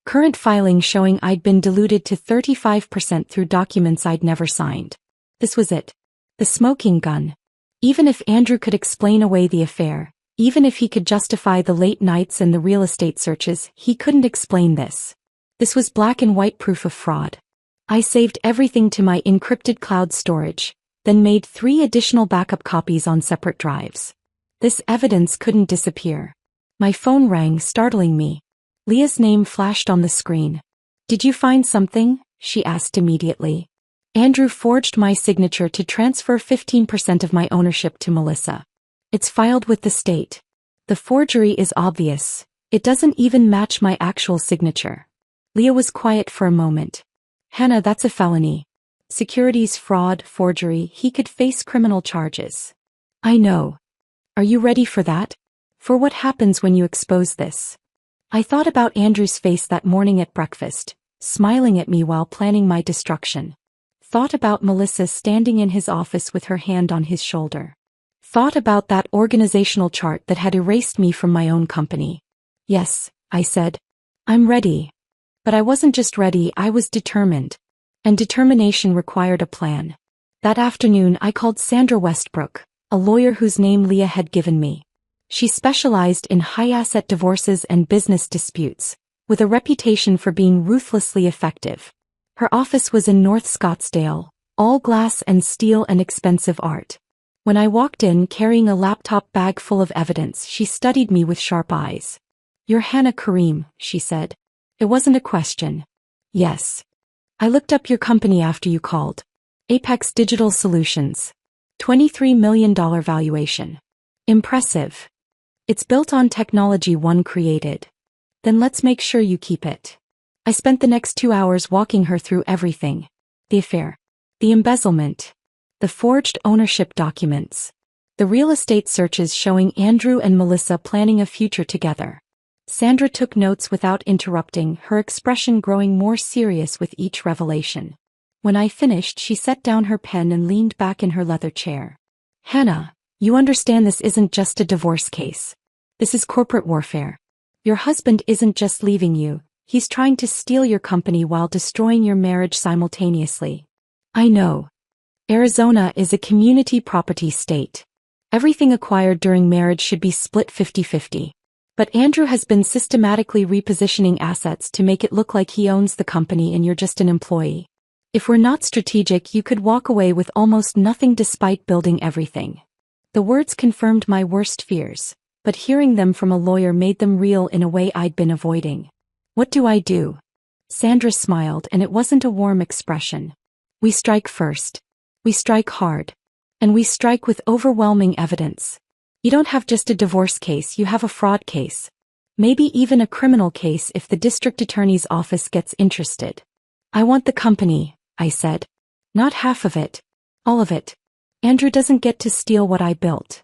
Current filing showing I'd been diluted to 35% through documents I'd never signed. This was it. The smoking gun. Even if Andrew could explain away the affair, even if he could justify the late nights and the real estate searches, he couldn't explain this. This was black and white proof of fraud. I saved everything to my encrypted cloud storage, then made 3 additional backup copies on separate drives. This evidence couldn't disappear. My phone rang, startling me. Leah's name flashed on the screen. "Did you find something?" she asked immediately. Andrew forged my signature to transfer 15% of my ownership to Melissa. It's filed with the state. The forgery is obvious. It doesn't even match my actual signature. Leah was quiet for a moment. "Hannah, that's a felony. Securities fraud, forgery, he could face criminal charges." "I know. Are you ready for that? For what happens when you expose this?" I thought about Andrew's face that morning at breakfast, smiling at me while planning my destruction. Thought about Melissa standing in his office with her hand on his shoulder. Thought about that organizational chart that had erased me from my own company. "Yes," I said. "I'm ready." But I wasn't just ready, I was determined. And determination required a plan. That afternoon I called Sandra Westbrook, a lawyer whose name Leah had given me. She specialized in high-asset divorces and business disputes, with a reputation for being ruthlessly effective. Her office was in North Scottsdale, all glass and steel and expensive art. When I walked in carrying a laptop bag full of evidence, she studied me with sharp eyes. "You're Hannah Kareem," she said. It wasn't a question. "Yes. I looked up your company after you called. Apex Digital Solutions. $23 million valuation. Impressive. It's built on technology one created. Then let's make sure you keep it." I spent the next 2 hours walking her through everything. The affair. The embezzlement. The forged ownership documents. The real estate searches showing Andrew and Melissa planning a future together. Sandra took notes without interrupting, her expression growing more serious with each revelation. When I finished, she set down her pen and leaned back in her leather chair. "Hannah, you understand this isn't just a divorce case. This is corporate warfare. Your husband isn't just leaving you, he's trying to steal your company while destroying your marriage simultaneously." "I know. Arizona is a community property state. Everything acquired during marriage should be split 50-50. But Andrew has been systematically repositioning assets to make it look like he owns the company and you're just an employee. If we're not strategic, you could walk away with almost nothing despite building everything." The words confirmed my worst fears, but hearing them from a lawyer made them real in a way I'd been avoiding. "What do I do?" Sandra smiled, and it wasn't a warm expression. "We strike first. We strike hard. And we strike with overwhelming evidence. You don't have just a divorce case, you have a fraud case. Maybe even a criminal case if the district attorney's office gets interested." "I want the company," I said. "Not half of it. All of it. Andrew doesn't get to steal what I built."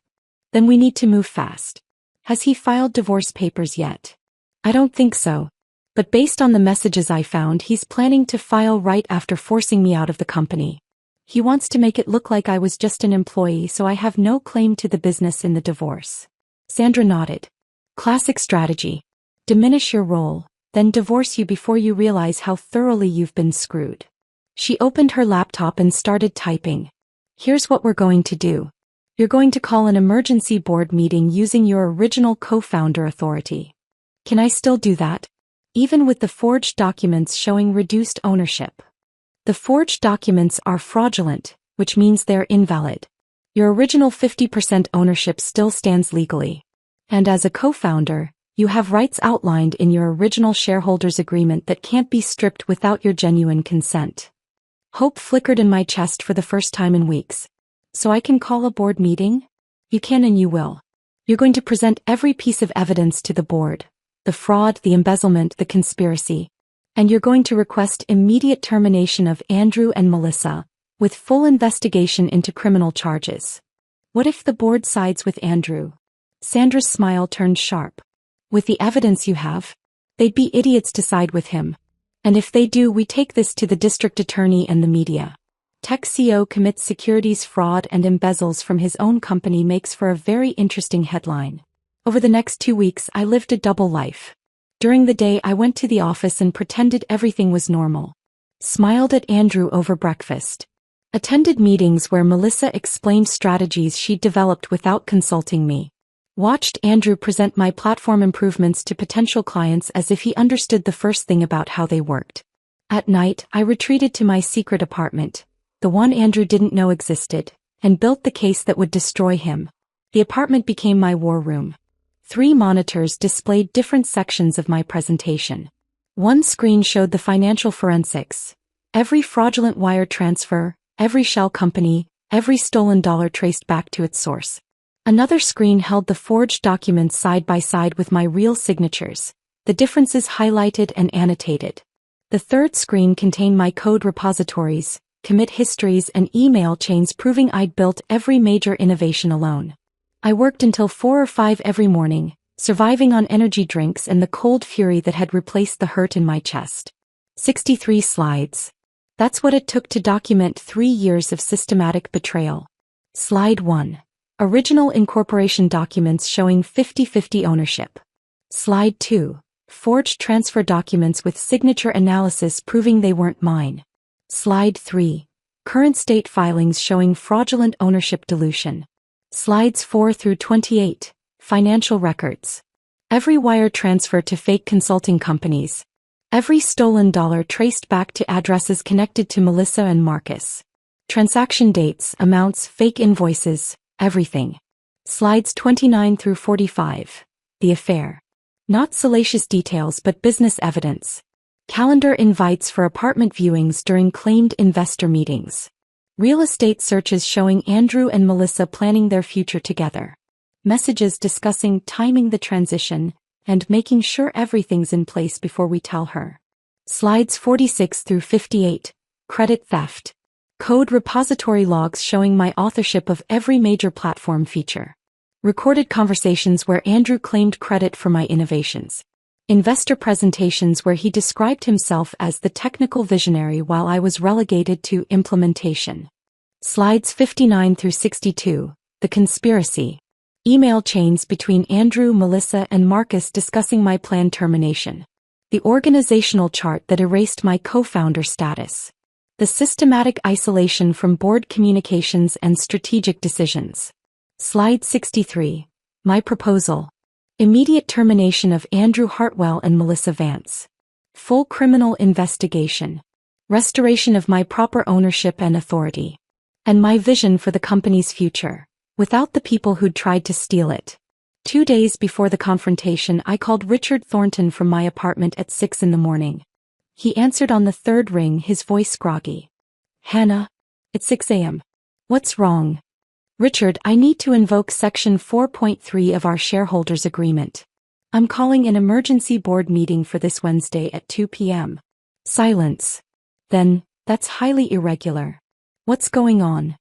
"Then we need to move fast." "Has he filed divorce papers yet?" "I don't think so. But based on the messages I found, he's planning to file right after forcing me out of the company. He wants to make it look like I was just an employee, so I have no claim to the business in the divorce." Sandra nodded. "Classic strategy. Diminish your role, then divorce you before you realize how thoroughly you've been screwed." She opened her laptop and started typing. "Here's what we're going to do. You're going to call an emergency board meeting using your original co-founder authority. Can I still do that? Even with the forged documents showing reduced ownership. The forged documents are fraudulent, which means they're invalid. Your original 50% ownership still stands legally. And as a co-founder, you have rights outlined in your original shareholders' agreement that can't be stripped without your genuine consent. Hope flickered in my chest for the first time in weeks. So I can call a board meeting? You can and you will. You're going to present every piece of evidence to the board. The fraud, the embezzlement, the conspiracy. And you're going to request immediate termination of Andrew and Melissa, with full investigation into criminal charges. What if the board sides with Andrew? Sandra's smile turned sharp. With the evidence you have, they'd be idiots to side with him. And if they do, we take this to the district attorney and the media. Tech COO commits securities fraud and embezzles from his own company makes for a very interesting headline. Over the next 2 weeks I lived a double life. During the day I went to the office and pretended everything was normal. Smiled at Andrew over breakfast. Attended meetings where Melissa explained strategies she'd developed without consulting me. Watched Andrew present my platform improvements to potential clients as if he understood the first thing about how they worked. At night I retreated to my secret apartment, the one Andrew didn't know existed, and built the case that would destroy him. The apartment became my war room. 3 monitors displayed different sections of my presentation. One screen showed the financial forensics. Every fraudulent wire transfer, every shell company, every stolen dollar traced back to its source. Another screen held the forged documents side by side with my real signatures, the differences highlighted and annotated. The third screen contained my code repositories, commit histories and email chains proving I'd built every major innovation alone. I worked until 4 or 5 every morning, surviving on energy drinks and the cold fury that had replaced the hurt in my chest. 63 slides. That's what it took to document 3 years of systematic betrayal. Slide 1. Original incorporation documents showing 50-50 ownership. Slide 2. Forged transfer documents with signature analysis proving they weren't mine. Slide 3. Current state filings showing fraudulent ownership dilution. Slides 4 through 28. Financial records. Every wire transfer to fake consulting companies. Every stolen dollar traced back to addresses connected to Melissa and Marcus. Transaction dates, amounts, fake invoices, everything. Slides 29 through 45. The affair. Not salacious details but business evidence. Calendar invites for apartment viewings during claimed investor meetings. Real estate searches showing Andrew and Melissa planning their future together. Messages discussing timing the transition and making sure everything's in place before we tell her. Slides 46 through 58. Credit theft. Code repository logs showing my authorship of every major platform feature. Recorded conversations where Andrew claimed credit for my innovations. Investor presentations where he described himself as the technical visionary while I was relegated to implementation. Slides 59 through 62. The conspiracy. Email chains between Andrew, Melissa, and Marcus discussing my planned termination. The organizational chart that erased my co-founder status. The systematic isolation from board communications and strategic decisions. Slide 63. My proposal. Immediate termination of Andrew Hartwell and Melissa Vance. Full criminal investigation. Restoration of my proper ownership and authority. And my vision for the company's future, without the people who'd tried to steal it. 2 days before the confrontation I called Richard Thornton from my apartment at 6 in the morning. He answered on the 3rd ring, his voice groggy. Hannah, it's 6 a.m. What's wrong? Richard, I need to invoke Section 4.3 of our shareholders' agreement. I'm calling an emergency board meeting for this Wednesday at 2 p.m. Silence. Then, that's highly irregular. What's going on?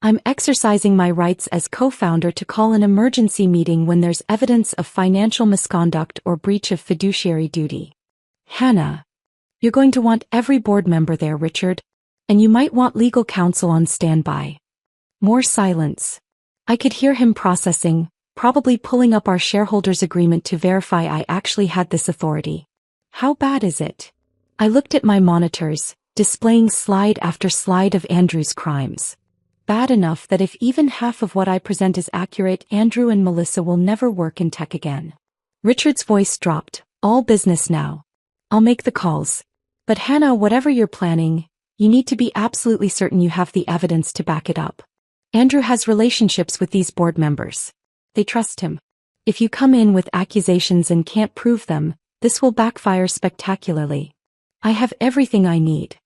I'm exercising my rights as co-founder to call an emergency meeting when there's evidence of financial misconduct or breach of fiduciary duty. Hannah. You're going to want every board member there, Richard. And you might want legal counsel on standby. More silence. I could hear him processing, probably pulling up our shareholders' agreement to verify I actually had this authority. How bad is it? I looked at my monitors, displaying slide after slide of Andrew's crimes. bad enough that if even half of what I present is accurate, Andrew and Melissa will never work in tech again. Richard's voice dropped. All business now. I'll make the calls. But Hannah, whatever you're planning, you need to be absolutely certain you have the evidence to back it up. Andrew has relationships with these board members. They trust him. If you come in with accusations and can't prove them, this will backfire spectacularly. I have everything I need.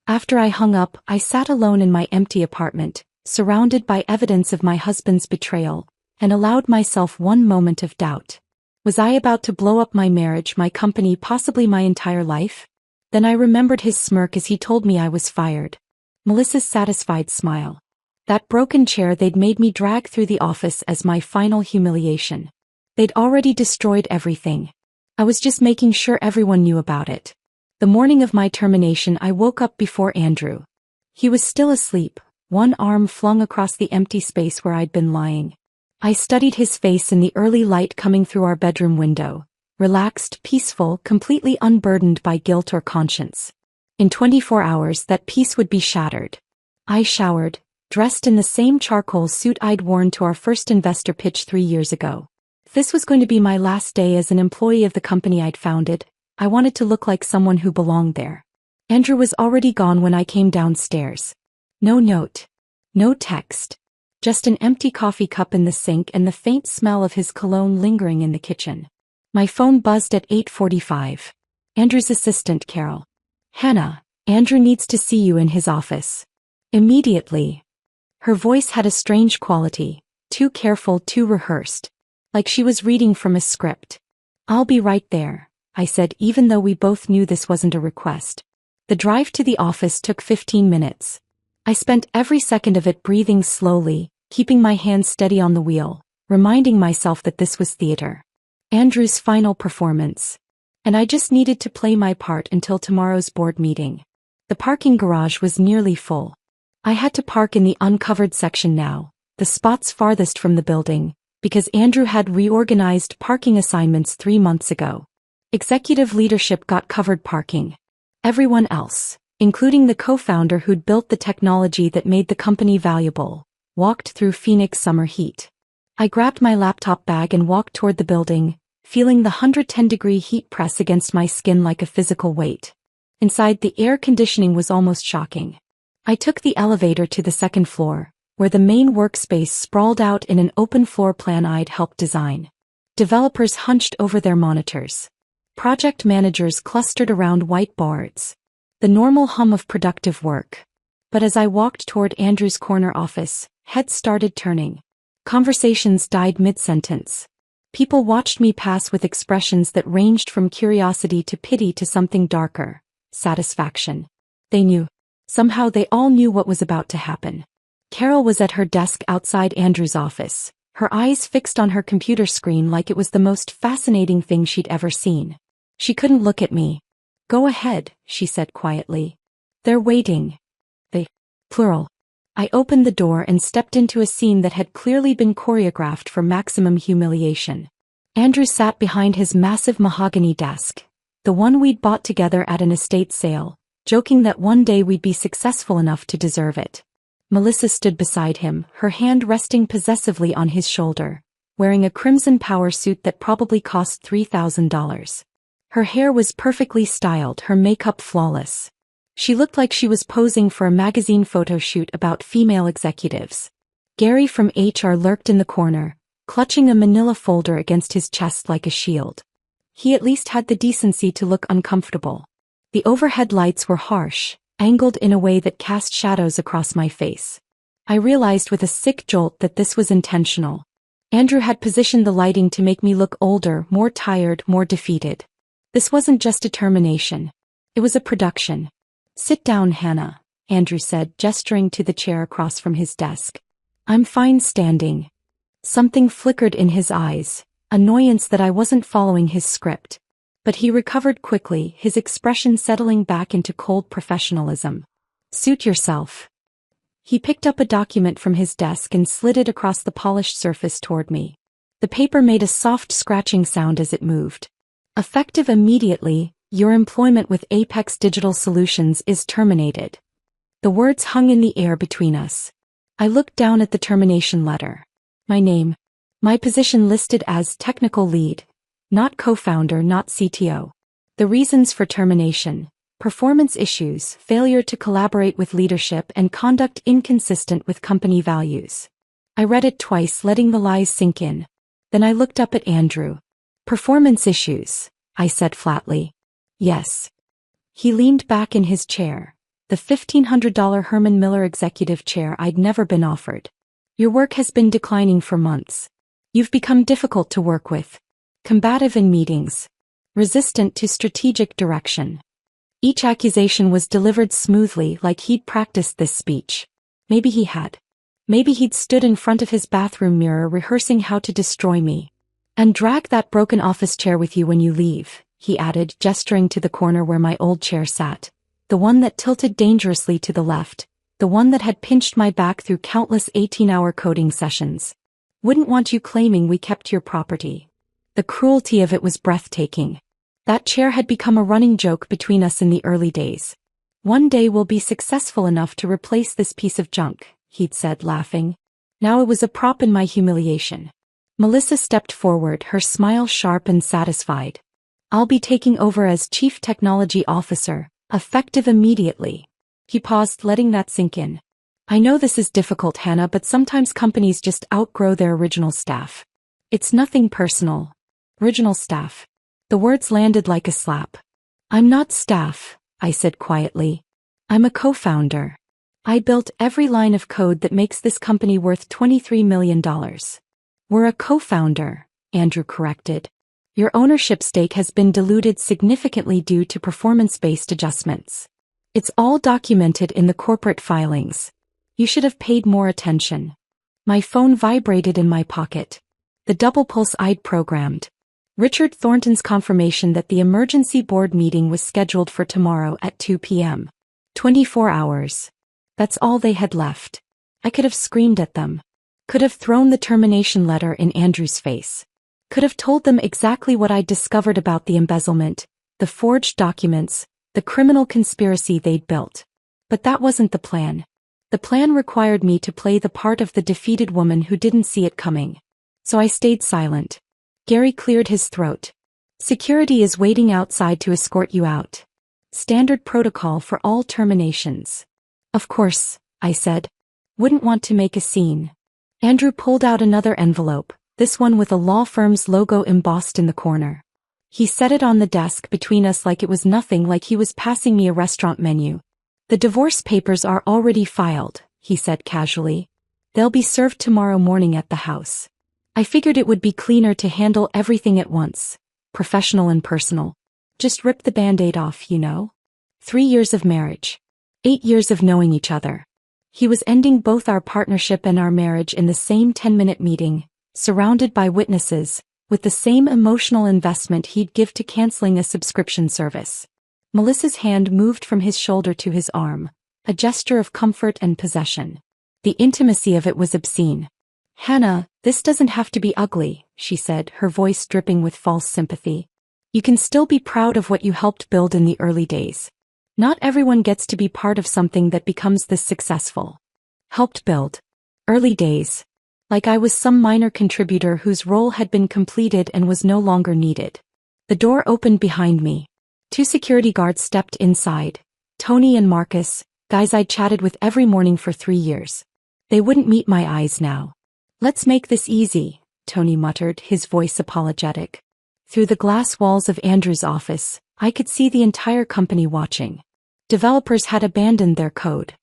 After I hung up, I sat alone in my empty apartment, surrounded by evidence of my husband's betrayal, and allowed myself one moment of doubt. Was I about to blow up my marriage, my company, possibly my entire life? Then I remembered his smirk as he told me I was fired. Melissa's satisfied smile. That broken chair they'd made me drag through the office as my final humiliation. They'd already destroyed everything. I was just making sure everyone knew about it. The morning of my termination, I woke up before Andrew. He was still asleep, one arm flung across the empty space where I'd been lying. I studied his face in the early light coming through our bedroom window, relaxed, peaceful, completely unburdened by guilt or conscience. In 24 hours, that peace would be shattered. I showered, dressed in the same charcoal suit I'd worn to our first investor pitch 3 years ago. If this was going to be my last day as an employee of the company I'd founded, I wanted to look like someone who belonged there. Andrew was already gone when I came downstairs. No note. No text. Just an empty coffee cup in the sink and the faint smell of his cologne lingering in the kitchen. My phone buzzed at 8:45. Andrew's assistant, Carol. Hannah, Andrew needs to see you in his office. Immediately. Her voice had a strange quality, too careful, too rehearsed. Like she was reading from a script. I'll be right there, I said, even though we both knew this wasn't a request. The drive to the office took 15 minutes. I spent every second of it breathing slowly, keeping my hands steady on the wheel, reminding myself that this was theater. Andrew's final performance. And I just needed to play my part until tomorrow's board meeting. The parking garage was nearly full. I had to park in the uncovered section now, the spots farthest from the building, because Andrew had reorganized parking assignments 3 months ago. Executive leadership got covered parking. Everyone else, including the co-founder who'd built the technology that made the company valuable, walked through Phoenix summer heat. I grabbed my laptop bag and walked toward the building, feeling the 110-degree heat press against my skin like a physical weight. Inside, the air conditioning was almost shocking. I took the elevator to the second floor, where the main workspace sprawled out in an open floor plan I'd helped design. Developers hunched over their monitors. Project managers clustered around whiteboards. The normal hum of productive work. But as I walked toward Andrew's corner office, heads started turning. Conversations died mid-sentence. People watched me pass with expressions that ranged from curiosity to pity to something darker, satisfaction. They knew. Somehow they all knew what was about to happen. Carol was at her desk outside Andrew's office, her eyes fixed on her computer screen like it was the most fascinating thing she'd ever seen. She couldn't look at me. Go ahead, she said quietly. They're waiting. They. Plural. I opened the door and stepped into a scene that had clearly been choreographed for maximum humiliation. Andrew sat behind his massive mahogany desk, the one we'd bought together at an estate sale, joking that one day we'd be successful enough to deserve it. Melissa stood beside him, her hand resting possessively on his shoulder, wearing a crimson power suit that probably cost $3,000. Her hair was perfectly styled, her makeup flawless. She looked like she was posing for a magazine photo shoot about female executives. Gary from HR lurked in the corner, clutching a manila folder against his chest like a shield. He at least had the decency to look uncomfortable. The overhead lights were harsh, angled in a way that cast shadows across my face. I realized with a sick jolt that this was intentional. Andrew had positioned the lighting to make me look older, more tired, more defeated. This wasn't just a termination. It was a production. Sit down, Hannah, Andrew said, gesturing to the chair across from his desk. I'm fine standing. Something flickered in his eyes, annoyance that I wasn't following his script. But he recovered quickly, his expression settling back into cold professionalism. Suit yourself. He picked up a document from his desk and slid it across the polished surface toward me. The paper made a soft scratching sound as it moved. Effective immediately, your employment with Apex Digital Solutions is terminated. The words hung in the air between us. I looked down at the termination letter. My name. My position listed as technical lead. Not co-founder, not CTO. The reasons for termination: performance issues, failure to collaborate with leadership, and conduct inconsistent with company values. I read it twice, letting the lies sink in. Then I looked up at Andrew. Performance issues, I said flatly. Yes. He leaned back in his chair, the $1,500 Herman Miller executive chair I'd never been offered. Your work has been declining for months. You've become difficult to work with. Combative in meetings. Resistant to strategic direction. Each accusation was delivered smoothly, like he'd practiced this speech. Maybe he had. Maybe he'd stood in front of his bathroom mirror rehearsing how to destroy me. And drag that broken office chair with you when you leave, he added, gesturing to the corner where my old chair sat. The one that tilted dangerously to the left. The one that had pinched my back through countless 18-hour coding sessions. Wouldn't want you claiming we kept your property. The cruelty of it was breathtaking. That chair had become a running joke between us in the early days. One day we'll be successful enough to replace this piece of junk, he'd said, laughing. Now it was a prop in my humiliation. Melissa stepped forward, her smile sharp and satisfied. I'll be taking over as Chief Technology Officer, effective immediately. He paused, letting that sink in. I know this is difficult, Hannah, but sometimes companies just outgrow their original staff. It's nothing personal. Original staff. The words landed like a slap. I'm not staff, I said quietly. I'm a co-founder. I built every line of code that makes this company worth $23 million. We're a co-founder, Andrew corrected. Your ownership stake has been diluted significantly due to performance-based adjustments. It's all documented in the corporate filings. You should have paid more attention. My phone vibrated in my pocket. The double pulse I'd programmed. Richard Thornton's confirmation that the emergency board meeting was scheduled for tomorrow at 2 p.m. 24 hours. That's all they had left. I could have screamed at them. Could have thrown the termination letter in Andrew's face. Could have told them exactly what I'd discovered about the embezzlement, the forged documents, the criminal conspiracy they'd built. But that wasn't the plan. The plan required me to play the part of the defeated woman who didn't see it coming. So I stayed silent. Gary cleared his throat. Security is waiting outside to escort you out. Standard protocol for all terminations. Of course, I said. Wouldn't want to make a scene. Andrew pulled out another envelope, this one with a law firm's logo embossed in the corner. He set it on the desk between us like it was nothing, like he was passing me a restaurant menu. The divorce papers are already filed, he said casually. They'll be served tomorrow morning at the house. I figured it would be cleaner to handle everything at once, professional and personal. Just rip the Band-Aid off, you know? 3 years of marriage. 8 years of knowing each other. He was ending both our partnership and our marriage in the same 10-minute meeting, surrounded by witnesses, with the same emotional investment he'd give to canceling a subscription service. Melissa's hand moved from his shoulder to his arm, a gesture of comfort and possession. The intimacy of it was obscene. Hannah, this doesn't have to be ugly, she said, her voice dripping with false sympathy. You can still be proud of what you helped build in the early days. Not everyone gets to be part of something that becomes this successful. Helped build. Early days. Like I was some minor contributor whose role had been completed and was no longer needed. The door opened behind me. 2 security guards stepped inside. Tony and Marcus, guys I'd chatted with every morning for 3 years. They wouldn't meet my eyes now. Let's make this easy, Tony muttered, his voice apologetic. Through the glass walls of Andrew's office, I could see the entire company watching. Developers had abandoned their code.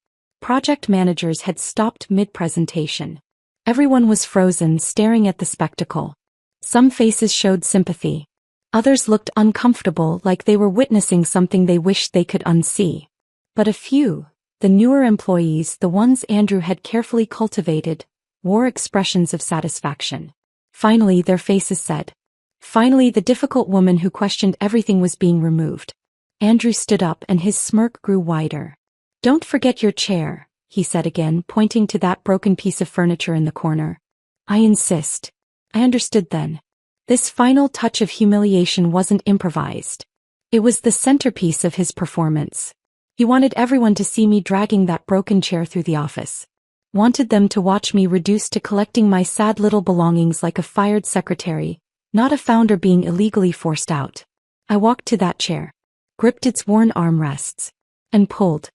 Project managers had stopped mid-presentation. Everyone was frozen, staring at the spectacle. Some faces showed sympathy. Others looked uncomfortable, like they were witnessing something they wished they could unsee. But a few, the newer employees, the ones Andrew had carefully cultivated, wore expressions of satisfaction. Finally, their faces said. Finally, the difficult woman who questioned everything was being removed. Andrew stood up and his smirk grew wider. Don't forget your chair, he said again, pointing to that broken piece of furniture in the corner. I insist. I understood then. This final touch of humiliation wasn't improvised. It was the centerpiece of his performance. He wanted everyone to see me dragging that broken chair through the office. Wanted them to watch me reduced to collecting my sad little belongings like a fired secretary, not a founder being illegally forced out. I walked to that chair, gripped its worn armrests, and pulled.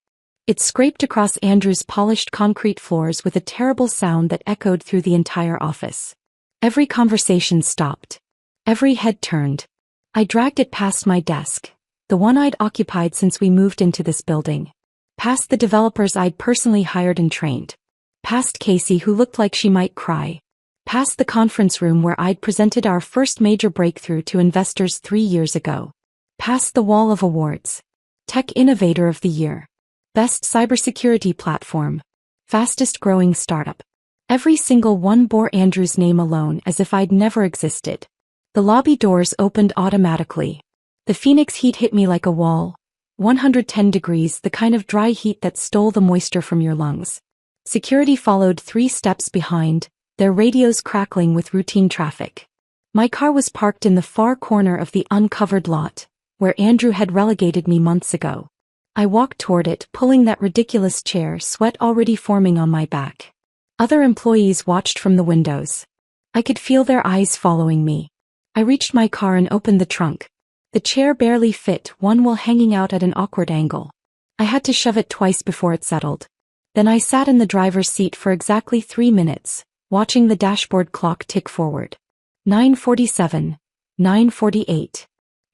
It scraped across Andrew's polished concrete floors with a terrible sound that echoed through the entire office. Every conversation stopped. Every head turned. I dragged it past my desk, the one I'd occupied since we moved into this building. Past the developers I'd personally hired and trained. Past Casey, who looked like she might cry. Past the conference room where I'd presented our first major breakthrough to investors 3 years ago. Past the wall of awards. Tech Innovator of the Year. Best Cybersecurity Platform. Fastest growing startup. Every single one bore Andrew's name alone as if I'd never existed. The lobby doors opened automatically. The Phoenix heat hit me like a wall. 110 degrees, the kind of dry heat that stole the moisture from your lungs. Security followed 3 steps behind, their radios crackling with routine traffic. My car was parked in the far corner of the uncovered lot, where Andrew had relegated me months ago. I walked toward it, pulling that ridiculous chair, sweat already forming on my back. Other employees watched from the windows. I could feel their eyes following me. I reached my car and opened the trunk. The chair barely fit, one wheel hanging out at an awkward angle. I had to shove it twice before it settled. Then I sat in the driver's seat for exactly 3 minutes, watching the dashboard clock tick forward. 9:47, 9:48,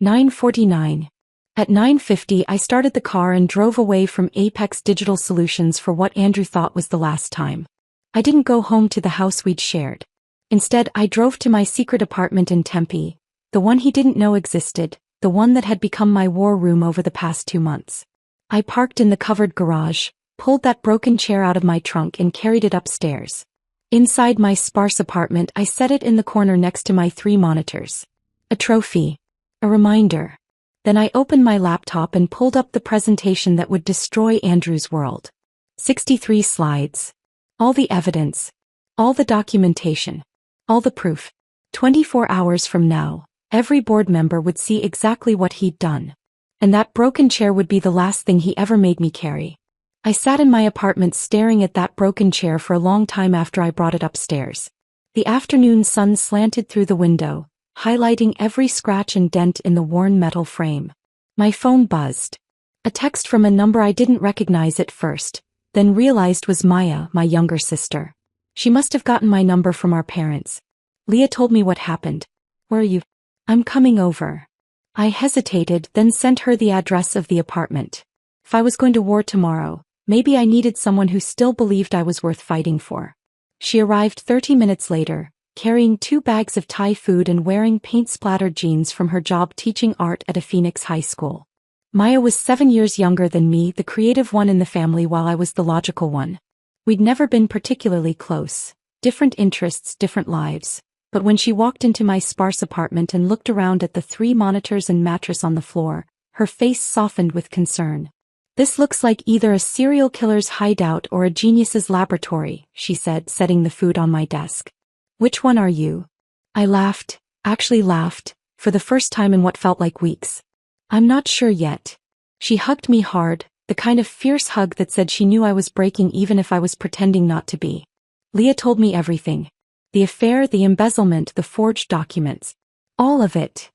9:49. At 9:50 I started the car and drove away from Apex Digital Solutions for what Andrew thought was the last time. I didn't go home to the house we'd shared. Instead, I drove to my secret apartment in Tempe, the one he didn't know existed, the one that had become my war room over the past 2 months. I parked in the covered garage, pulled that broken chair out of my trunk and carried it upstairs. Inside my sparse apartment, I set it in the corner next to my 3 monitors. A trophy. A reminder. Then I opened my laptop and pulled up the presentation that would destroy Andrew's world. 63 slides. All the evidence. All the documentation. All the proof. 24 hours from now, every board member would see exactly what he'd done. And that broken chair would be the last thing he ever made me carry. I sat in my apartment staring at that broken chair for a long time after I brought it upstairs. The afternoon sun slanted through the window, highlighting every scratch and dent in the worn metal frame. My phone buzzed. A text from a number I didn't recognize at first, then realized was Maya, my younger sister. She must have gotten my number from our parents. Leah told me what happened. Where are you? I'm coming over. I hesitated, then sent her the address of the apartment. If I was going to war tomorrow, maybe I needed someone who still believed I was worth fighting for. She arrived 30 minutes later, carrying 2 bags of Thai food and wearing paint-splattered jeans from her job teaching art at a Phoenix high school. Maya was 7 years younger than me, the creative one in the family while I was the logical one. We'd never been particularly close. Different interests, different lives. But when she walked into my sparse apartment and looked around at the 3 monitors and mattress on the floor, her face softened with concern. "This looks like either a serial killer's hideout or a genius's laboratory," she said, setting the food on my desk. "Which one are you?" I laughed, actually laughed, for the first time in what felt like weeks. "I'm not sure yet." She hugged me hard, the kind of fierce hug that said she knew I was breaking even if I was pretending not to be. Leah told me everything. The affair, the embezzlement, the forged documents. All of it.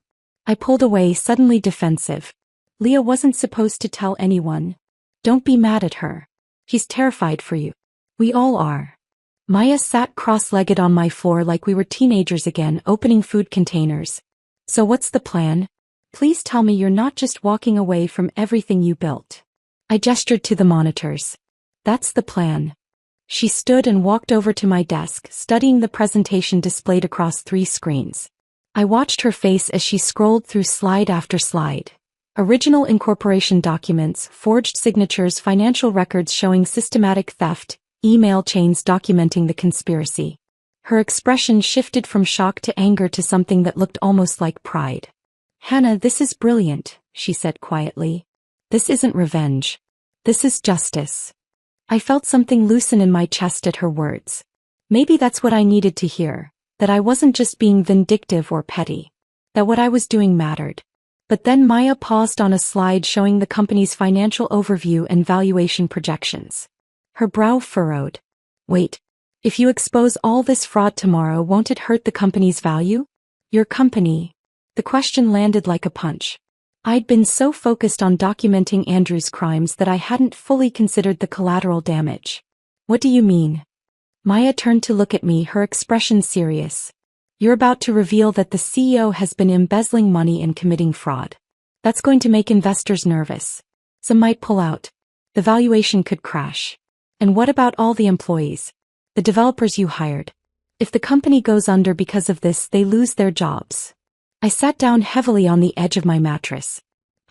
I pulled away, suddenly defensive. Leah wasn't supposed to tell anyone. Don't be mad at her. She's terrified for you. We all are. Maya sat cross-legged on my floor like we were teenagers again, opening food containers. "So what's the plan? Please tell me you're not just walking away from everything you built." I gestured to the monitors. "That's the plan." She stood and walked over to my desk, studying the presentation displayed across 3 screens. I watched her face as she scrolled through slide after slide. Original incorporation documents, forged signatures, financial records showing systematic theft, email chains documenting the conspiracy. Her expression shifted from shock to anger to something that looked almost like pride. "Hannah, this is brilliant," she said quietly. "This isn't revenge. This is justice." I felt something loosen in my chest at her words. Maybe that's what I needed to hear, that I wasn't just being vindictive or petty. That what I was doing mattered. But then Maya paused on a slide showing the company's financial overview and valuation projections. Her brow furrowed. Wait. If you expose all this fraud tomorrow, won't it hurt the company's value? Your company. The question landed like a punch. I'd been so focused on documenting Andrew's crimes that I hadn't fully considered the collateral damage. What do you mean? Maya turned to look at me, her expression serious. You're about to reveal that the CEO has been embezzling money and committing fraud. That's going to make investors nervous. Some might pull out. The valuation could crash. And what about all the employees? The developers you hired? If the company goes under because of this, they lose their jobs. I sat down heavily on the edge of my mattress.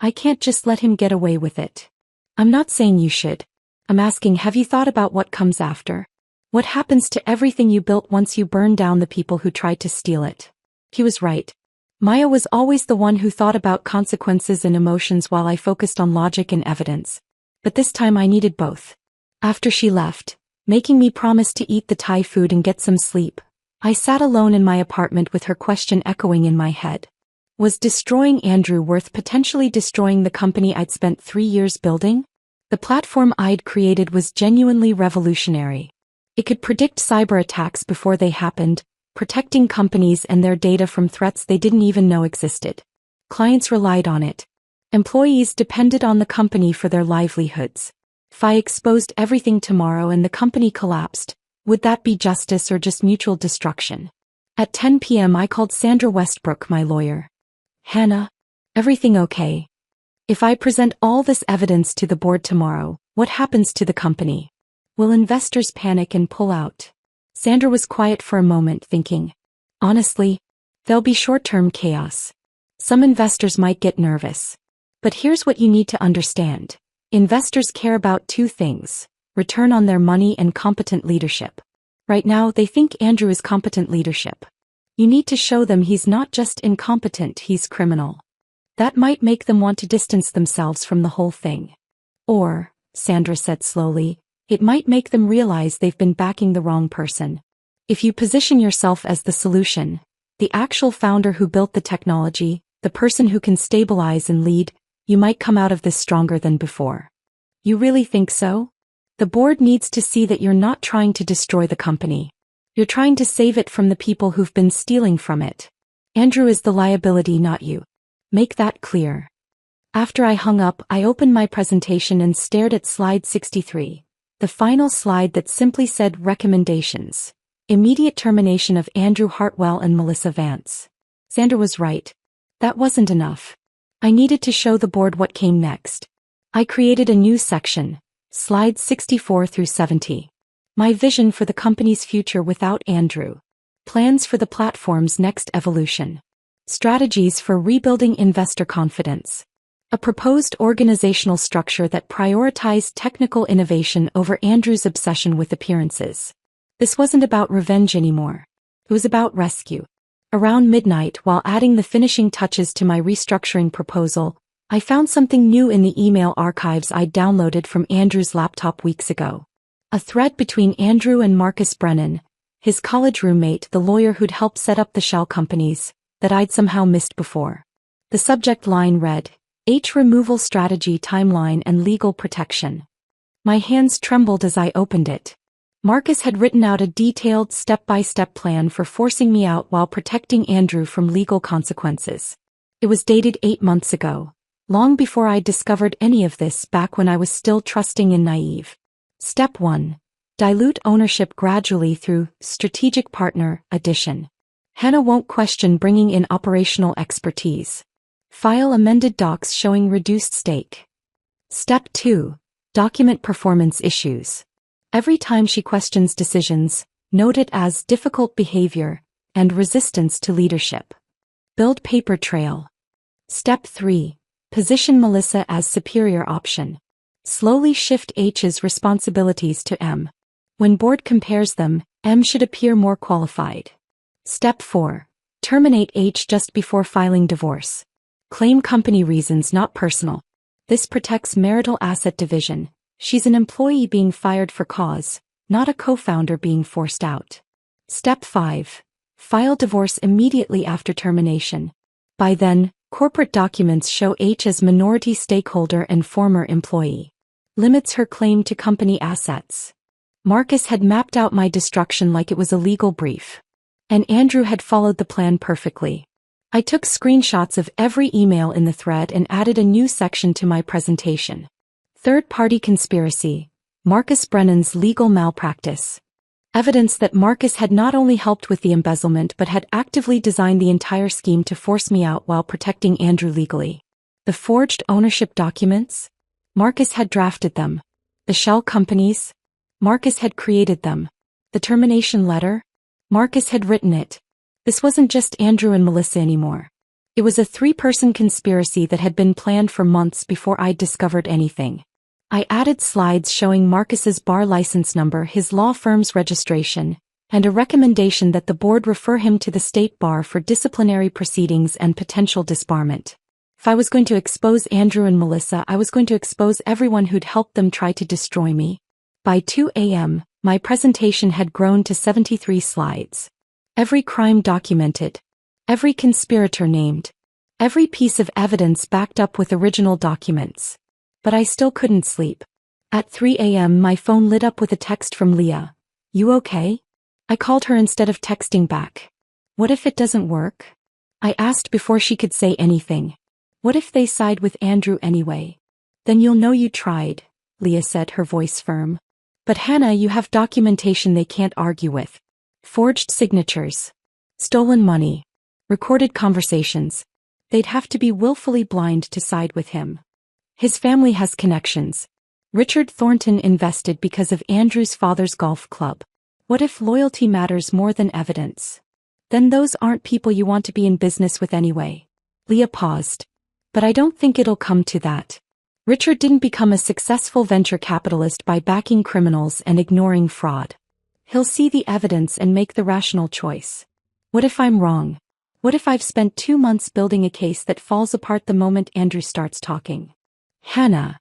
I can't just let him get away with it. I'm not saying you should. I'm asking, have you thought about what comes after? What happens to everything you built once you burn down the people who tried to steal it? He was right. Maya was always the one who thought about consequences and emotions while I focused on logic and evidence. But this time I needed both. After she left, making me promise to eat the Thai food and get some sleep, I sat alone in my apartment with her question echoing in my head. Was destroying Andrew worth potentially destroying the company I'd spent 3 years building? The platform I'd created was genuinely revolutionary. It could predict cyber attacks before they happened, protecting companies and their data from threats they didn't even know existed. Clients relied on it. Employees depended on the company for their livelihoods. If I exposed everything tomorrow and the company collapsed, would that be justice or just mutual destruction? At 10 p.m. I called Sandra Westbrook, my lawyer. Hannah, everything okay? If I present all this evidence to the board tomorrow, what happens to the company? Will investors panic and pull out? Sandra was quiet for a moment, thinking. Honestly, there'll be short-term chaos. Some investors might get nervous. But here's what you need to understand. Investors care about 2 things: return on their money and competent leadership. Right now, they think Andrew is competent leadership. You need to show them he's not just incompetent, he's criminal. That might make them want to distance themselves from the whole thing. Or, Sandra said slowly, it might make them realize they've been backing the wrong person. If you position yourself as the solution, the actual founder who built the technology, the person who can stabilize and lead, you might come out of this stronger than before. You really think so? The board needs to see that you're not trying to destroy the company. You're trying to save it from the people who've been stealing from it. Andrew is the liability, not you. Make that clear. After I hung up, I opened my presentation and stared at slide 63, the final slide that simply said recommendations. Immediate termination of Andrew Hartwell and Melissa Vance. Sandra was right. That wasn't enough. I needed to show the board what came next. I created a new section, slides 64 through 70. My vision for the company's future without Andrew. Plans for the platform's next evolution. Strategies for rebuilding investor confidence. A proposed organizational structure that prioritized technical innovation over Andrew's obsession with appearances. This wasn't about revenge anymore. It was about rescue. Around midnight, while adding the finishing touches to my restructuring proposal, I found something new in the email archives I'd downloaded from Andrew's laptop weeks ago. A thread between Andrew and Marcus Brennan, his college roommate, the lawyer who'd helped set up the shell companies, that I'd somehow missed before. The subject line read, H removal strategy timeline and legal protection. My hands trembled as I opened it. Marcus had written out a detailed step-by-step plan for forcing me out while protecting Andrew from legal consequences. It was dated 8 months ago, long before I'd discovered any of this, back when I was still trusting and naive. Step 1. Dilute ownership gradually through strategic partner addition. Hannah won't question bringing in operational expertise. File amended docs showing reduced stake. Step 2. Document performance issues. Every time she questions decisions, note it as difficult behavior and resistance to leadership. Build paper trail. Step 3. Position Melissa as superior option. Slowly shift H's responsibilities to M. When board compares them, M should appear more qualified. Step 4. Terminate H just before filing divorce. Claim company reasons, not personal. This protects marital asset division. She's an employee being fired for cause, not a co-founder being forced out. Step 5. File divorce immediately after termination. By then, corporate documents show H as minority stakeholder and former employee. Limits her claim to company assets. Marcus had mapped out my destruction like it was a legal brief. And Andrew had followed the plan perfectly. I took screenshots of every email in the thread and added a new section to my presentation. Third-party conspiracy. Marcus Brennan's legal malpractice. Evidence that Marcus had not only helped with the embezzlement but had actively designed the entire scheme to force me out while protecting Andrew legally. The forged ownership documents? Marcus had drafted them. The shell companies? Marcus had created them. The termination letter? Marcus had written it. This wasn't just Andrew and Melissa anymore. It was a three-person conspiracy that had been planned for months before I'd discovered anything. I added slides showing Marcus's bar license number, his law firm's registration, and a recommendation that the board refer him to the state bar for disciplinary proceedings and potential disbarment. If I was going to expose Andrew and Melissa, I was going to expose everyone who'd helped them try to destroy me. By 2 a.m., my presentation had grown to 73 slides. Every crime documented. Every conspirator named. Every piece of evidence backed up with original documents. But I still couldn't sleep. At 3 a.m. my phone lit up with a text from Leah. "You okay?" I called her instead of texting back. "What if it doesn't work?" I asked before she could say anything. "What if they side with Andrew anyway?" "Then you'll know you tried," Leah said, her voice firm. "But Hannah, you have documentation they can't argue with. Forged signatures. Stolen money. Recorded conversations. They'd have to be willfully blind to side with him. His family has connections. Richard Thornton invested because of Andrew's father's golf club. What if loyalty matters more than evidence? Then those aren't people you want to be in business with anyway." Leah paused. "But I don't think it'll come to that. Richard didn't become a successful venture capitalist by backing criminals and ignoring fraud. He'll see the evidence and make the rational choice. What if I'm wrong? What if I've spent 2 months building a case that falls apart the moment Andrew starts talking?" "Hannah."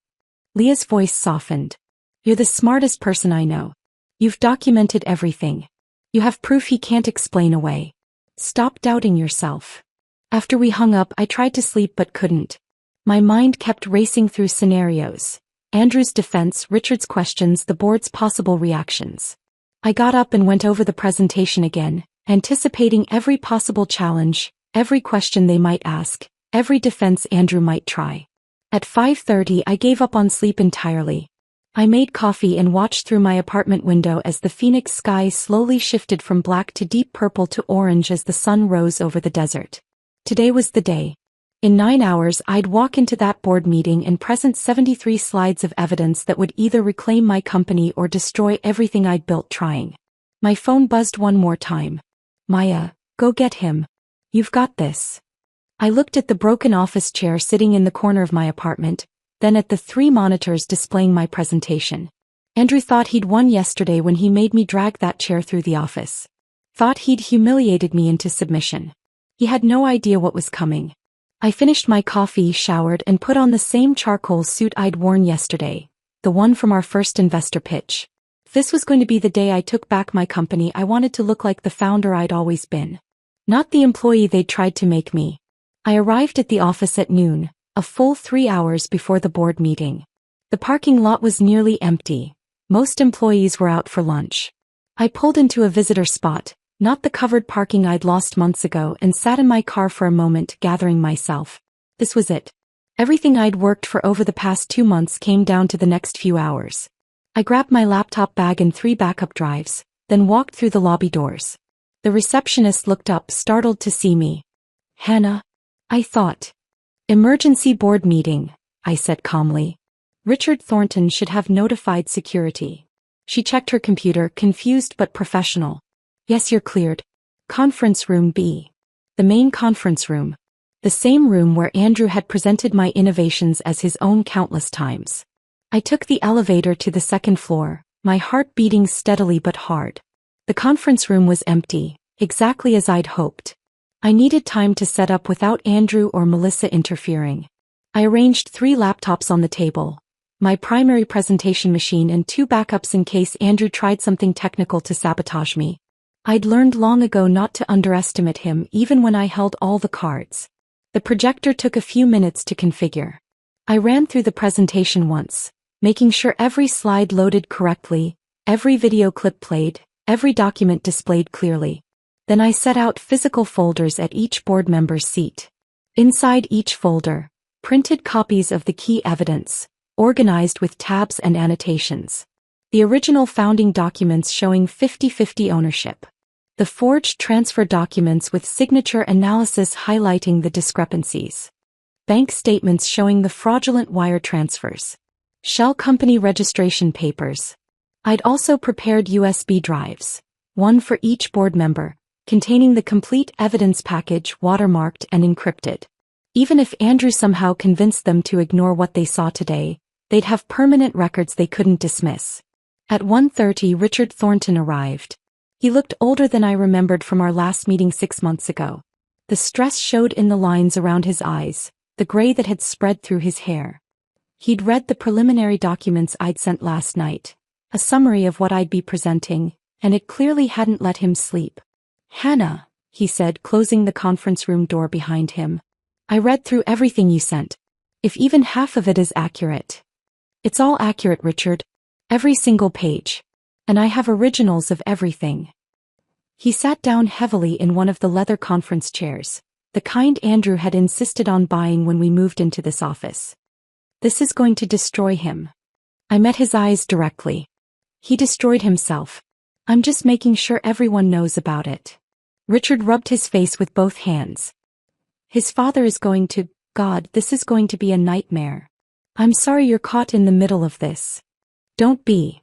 Leah's voice softened. "You're the smartest person I know. You've documented everything. You have proof he can't explain away. Stop doubting yourself." After we hung up, I tried to sleep but couldn't. My mind kept racing through scenarios. Andrew's defense, Richard's questions, the board's possible reactions. I got up and went over the presentation again, anticipating every possible challenge, every question they might ask, every defense Andrew might try. At 5:30 I gave up on sleep entirely. I made coffee and watched through my apartment window as the Phoenix sky slowly shifted from black to deep purple to orange as the sun rose over the desert. Today was the day. In 9 hours I'd walk into that board meeting and present 73 slides of evidence that would either reclaim my company or destroy everything I'd built trying. My phone buzzed one more time. "Maya, go get him. You've got this." I looked at the broken office chair sitting in the corner of my apartment, then at the 3 monitors displaying my presentation. Andrew thought he'd won yesterday when he made me drag that chair through the office. Thought he'd humiliated me into submission. He had no idea what was coming. I finished my coffee, showered, and put on the same charcoal suit I'd worn yesterday, the one from our first investor pitch. If this was going to be the day I took back my company, I wanted to look like the founder I'd always been. Not the employee they'd tried to make me. I arrived at the office at noon, a full 3 hours before the board meeting. The parking lot was nearly empty. Most employees were out for lunch. I pulled into a visitor spot, not the covered parking I'd lost months ago, and sat in my car for a moment, gathering myself. This was it. Everything I'd worked for over the past 2 months came down to the next few hours. I grabbed my laptop bag and 3 backup drives, then walked through the lobby doors. The receptionist looked up, startled to see me. "Hannah?" I thought. "Emergency board meeting," I said calmly. "Richard Thornton should have notified security." She checked her computer, confused but professional. "Yes, you're cleared. Conference room B." The main conference room. The same room where Andrew had presented my innovations as his own countless times. I took the elevator to the 2nd floor, my heart beating steadily but hard. The conference room was empty, exactly as I'd hoped. I needed time to set up without Andrew or Melissa interfering. I arranged 3 laptops on the table, my primary presentation machine and 2 backups in case Andrew tried something technical to sabotage me. I'd learned long ago not to underestimate him even when I held all the cards. The projector took a few minutes to configure. I ran through the presentation once, making sure every slide loaded correctly, Every video clip played, every document displayed clearly. Then I set out physical folders at each board member's seat. Inside each folder, printed copies of the key evidence, organized with tabs and annotations. The original founding documents showing 50-50 ownership. The forged transfer documents with signature analysis highlighting the discrepancies. Bank statements showing the fraudulent wire transfers. Shell company registration papers. I'd also prepared USB drives, one for each board member, containing the complete evidence package watermarked and encrypted. Even if Andrew somehow convinced them to ignore what they saw today, they'd have permanent records they couldn't dismiss. At 1:30 Richard Thornton arrived. He looked older than I remembered from our last meeting 6 months ago. The stress showed in the lines around his eyes, the gray that had spread through his hair. He'd read the preliminary documents I'd sent last night, a summary of what I'd be presenting, and it clearly hadn't let him sleep. "Hannah," he said, closing the conference room door behind him. "I read through everything you sent. If even half of it is accurate." "It's all accurate, Richard. Every single page. And I have originals of everything." He sat down heavily in one of the leather conference chairs, the kind Andrew had insisted on buying when we moved into this office. "This is going to destroy him." I met his eyes directly. "He destroyed himself. I'm just making sure everyone knows about it." Richard rubbed his face with both hands. "His father is going to, God, this is going to be a nightmare. I'm sorry you're caught in the middle of this." "Don't be."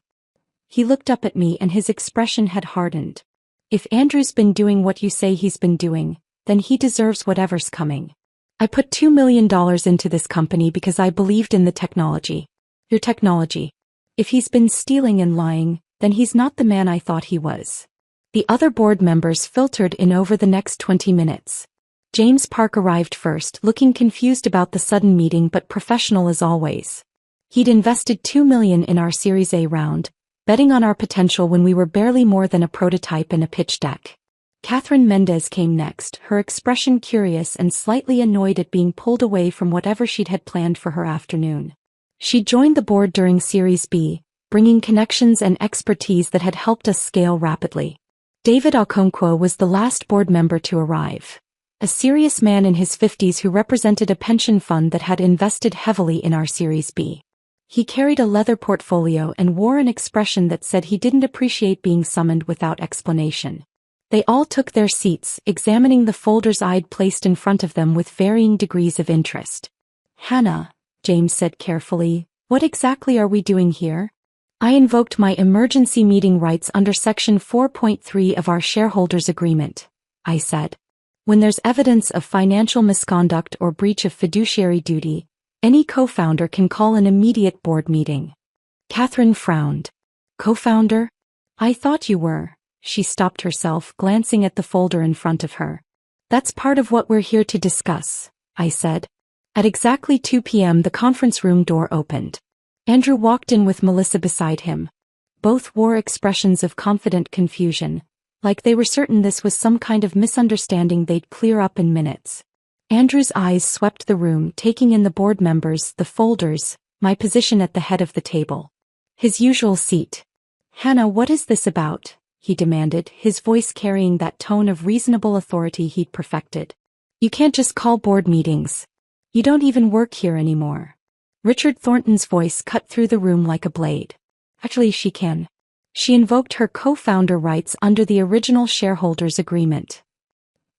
He looked up at me and his expression had hardened. "If Andrew's been doing what you say he's been doing, then he deserves whatever's coming. I put $2 million into this company because I believed in the technology. Your technology. If he's been stealing and lying, then he's not the man I thought he was." The other board members filtered in over the next 20 minutes. James Park arrived first, looking confused about the sudden meeting but professional as always. He'd invested $2 million in our Series A round, betting on our potential when we were barely more than a prototype and a pitch deck. Catherine Mendez came next, her expression curious and slightly annoyed at being pulled away from whatever she'd had planned for her afternoon. She joined the board during Series B, bringing connections and expertise that had helped us scale rapidly. David Okonkwo was the last board member to arrive. A serious man in his 50s who represented a pension fund that had invested heavily in our Series B. He carried a leather portfolio and wore an expression that said he didn't appreciate being summoned without explanation. They all took their seats, examining the folders I'd placed in front of them with varying degrees of interest. "Hannah," James said carefully, "what exactly are we doing here?" "I invoked my emergency meeting rights under Section 4.3 of our shareholders' agreement," I said. "When there's evidence of financial misconduct or breach of fiduciary duty, any co-founder can call an immediate board meeting." Catherine frowned. "Co-founder? I thought you were." She stopped herself, glancing at the folder in front of her. "That's part of what we're here to discuss," I said. At exactly 2 p.m. the conference room door opened. Andrew walked in with Melissa beside him. Both wore expressions of confident confusion, like they were certain this was some kind of misunderstanding they'd clear up in minutes. Andrew's eyes swept the room, taking in the board members, the folders, my position at the head of the table. His usual seat. "Hannah, what is this about?" he demanded, his voice carrying that tone of reasonable authority he'd perfected. "You can't just call board meetings. You don't even work here anymore." Richard Thornton's voice cut through the room like a blade. "Actually, she can. She invoked her co-founder rights under the original shareholders' agreement."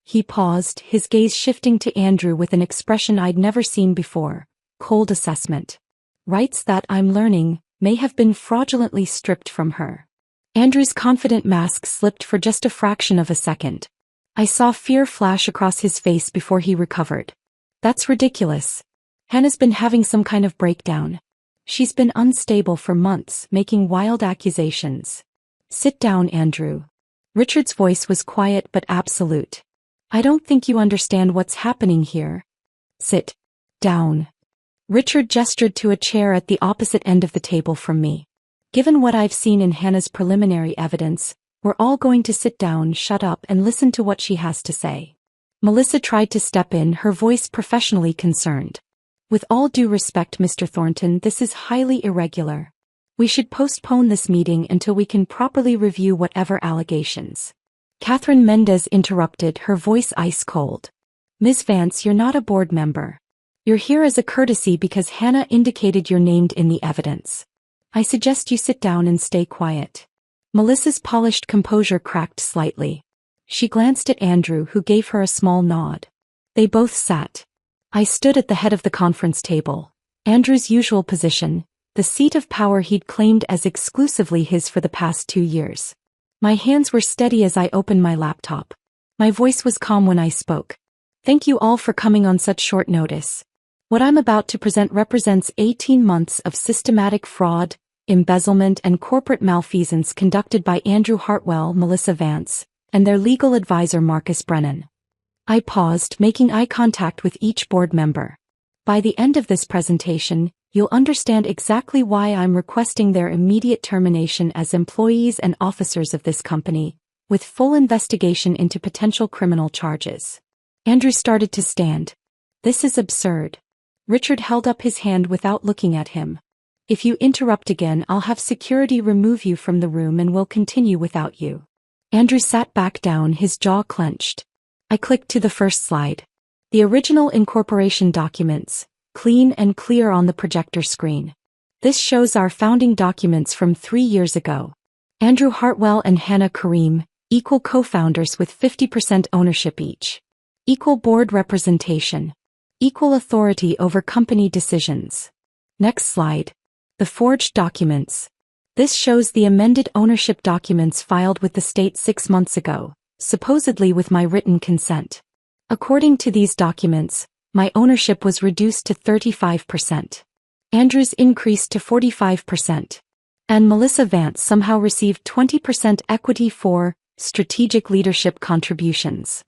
He paused, his gaze shifting to Andrew with an expression I'd never seen before, cold assessment. "Rights that, I'm learning, may have been fraudulently stripped from her." Andrew's confident mask slipped for just a fraction of a second. I saw fear flash across his face before he recovered. "That's ridiculous. Hannah's been having some kind of breakdown. She's been unstable for months, making wild accusations." "Sit down, Andrew." Richard's voice was quiet but absolute. "I don't think you understand what's happening here." "Sit down." Richard gestured to a chair at the opposite end of the table from me. "Given what I've seen in Hannah's preliminary evidence, we're all going to sit down, shut up, and listen to what she has to say." Melissa tried to step in, her voice professionally concerned. "With all due respect, Mr. Thornton, this is highly irregular. We should postpone this meeting until we can properly review whatever allegations. Catherine Mendez interrupted, her voice ice cold. Ms. Vance, you're not a board member. You're here as a courtesy because Hannah indicated you're named in the evidence. I suggest you sit down and stay quiet. Melissa's polished composure cracked slightly. She glanced at Andrew, who gave her a small nod. They both sat. I stood at the head of the conference table. Andrew's usual position, the seat of power he'd claimed as exclusively his for the past 2 years. My hands were steady as I opened my laptop. My voice was calm when I spoke. Thank you all for coming on such short notice. What I'm about to present represents 18 months of systematic fraud, embezzlement and corporate malfeasance conducted by Andrew Hartwell, Melissa Vance, and their legal advisor Marcus Brennan. I paused, making eye contact with each board member. By the end of this presentation, you'll understand exactly why I'm requesting their immediate termination as employees and officers of this company, with full investigation into potential criminal charges. Andrew started to stand. This is absurd. Richard held up his hand without looking at him. If you interrupt again, I'll have security remove you from the room and we'll continue without you. Andrew sat back down, his jaw clenched. I clicked to the first slide. The original incorporation documents, clean and clear on the projector screen. This shows our founding documents from 3 years ago. Andrew Hartwell and Hannah Karim, equal co-founders with 50% ownership each. Equal board representation. Equal authority over company decisions. Next slide. The forged documents. This shows the amended ownership documents filed with the state 6 months ago, supposedly with my written consent. According to these documents, my ownership was reduced to 35%. Andrew's increased to 45%. And Melissa Vance somehow received 20% equity for strategic leadership contributions.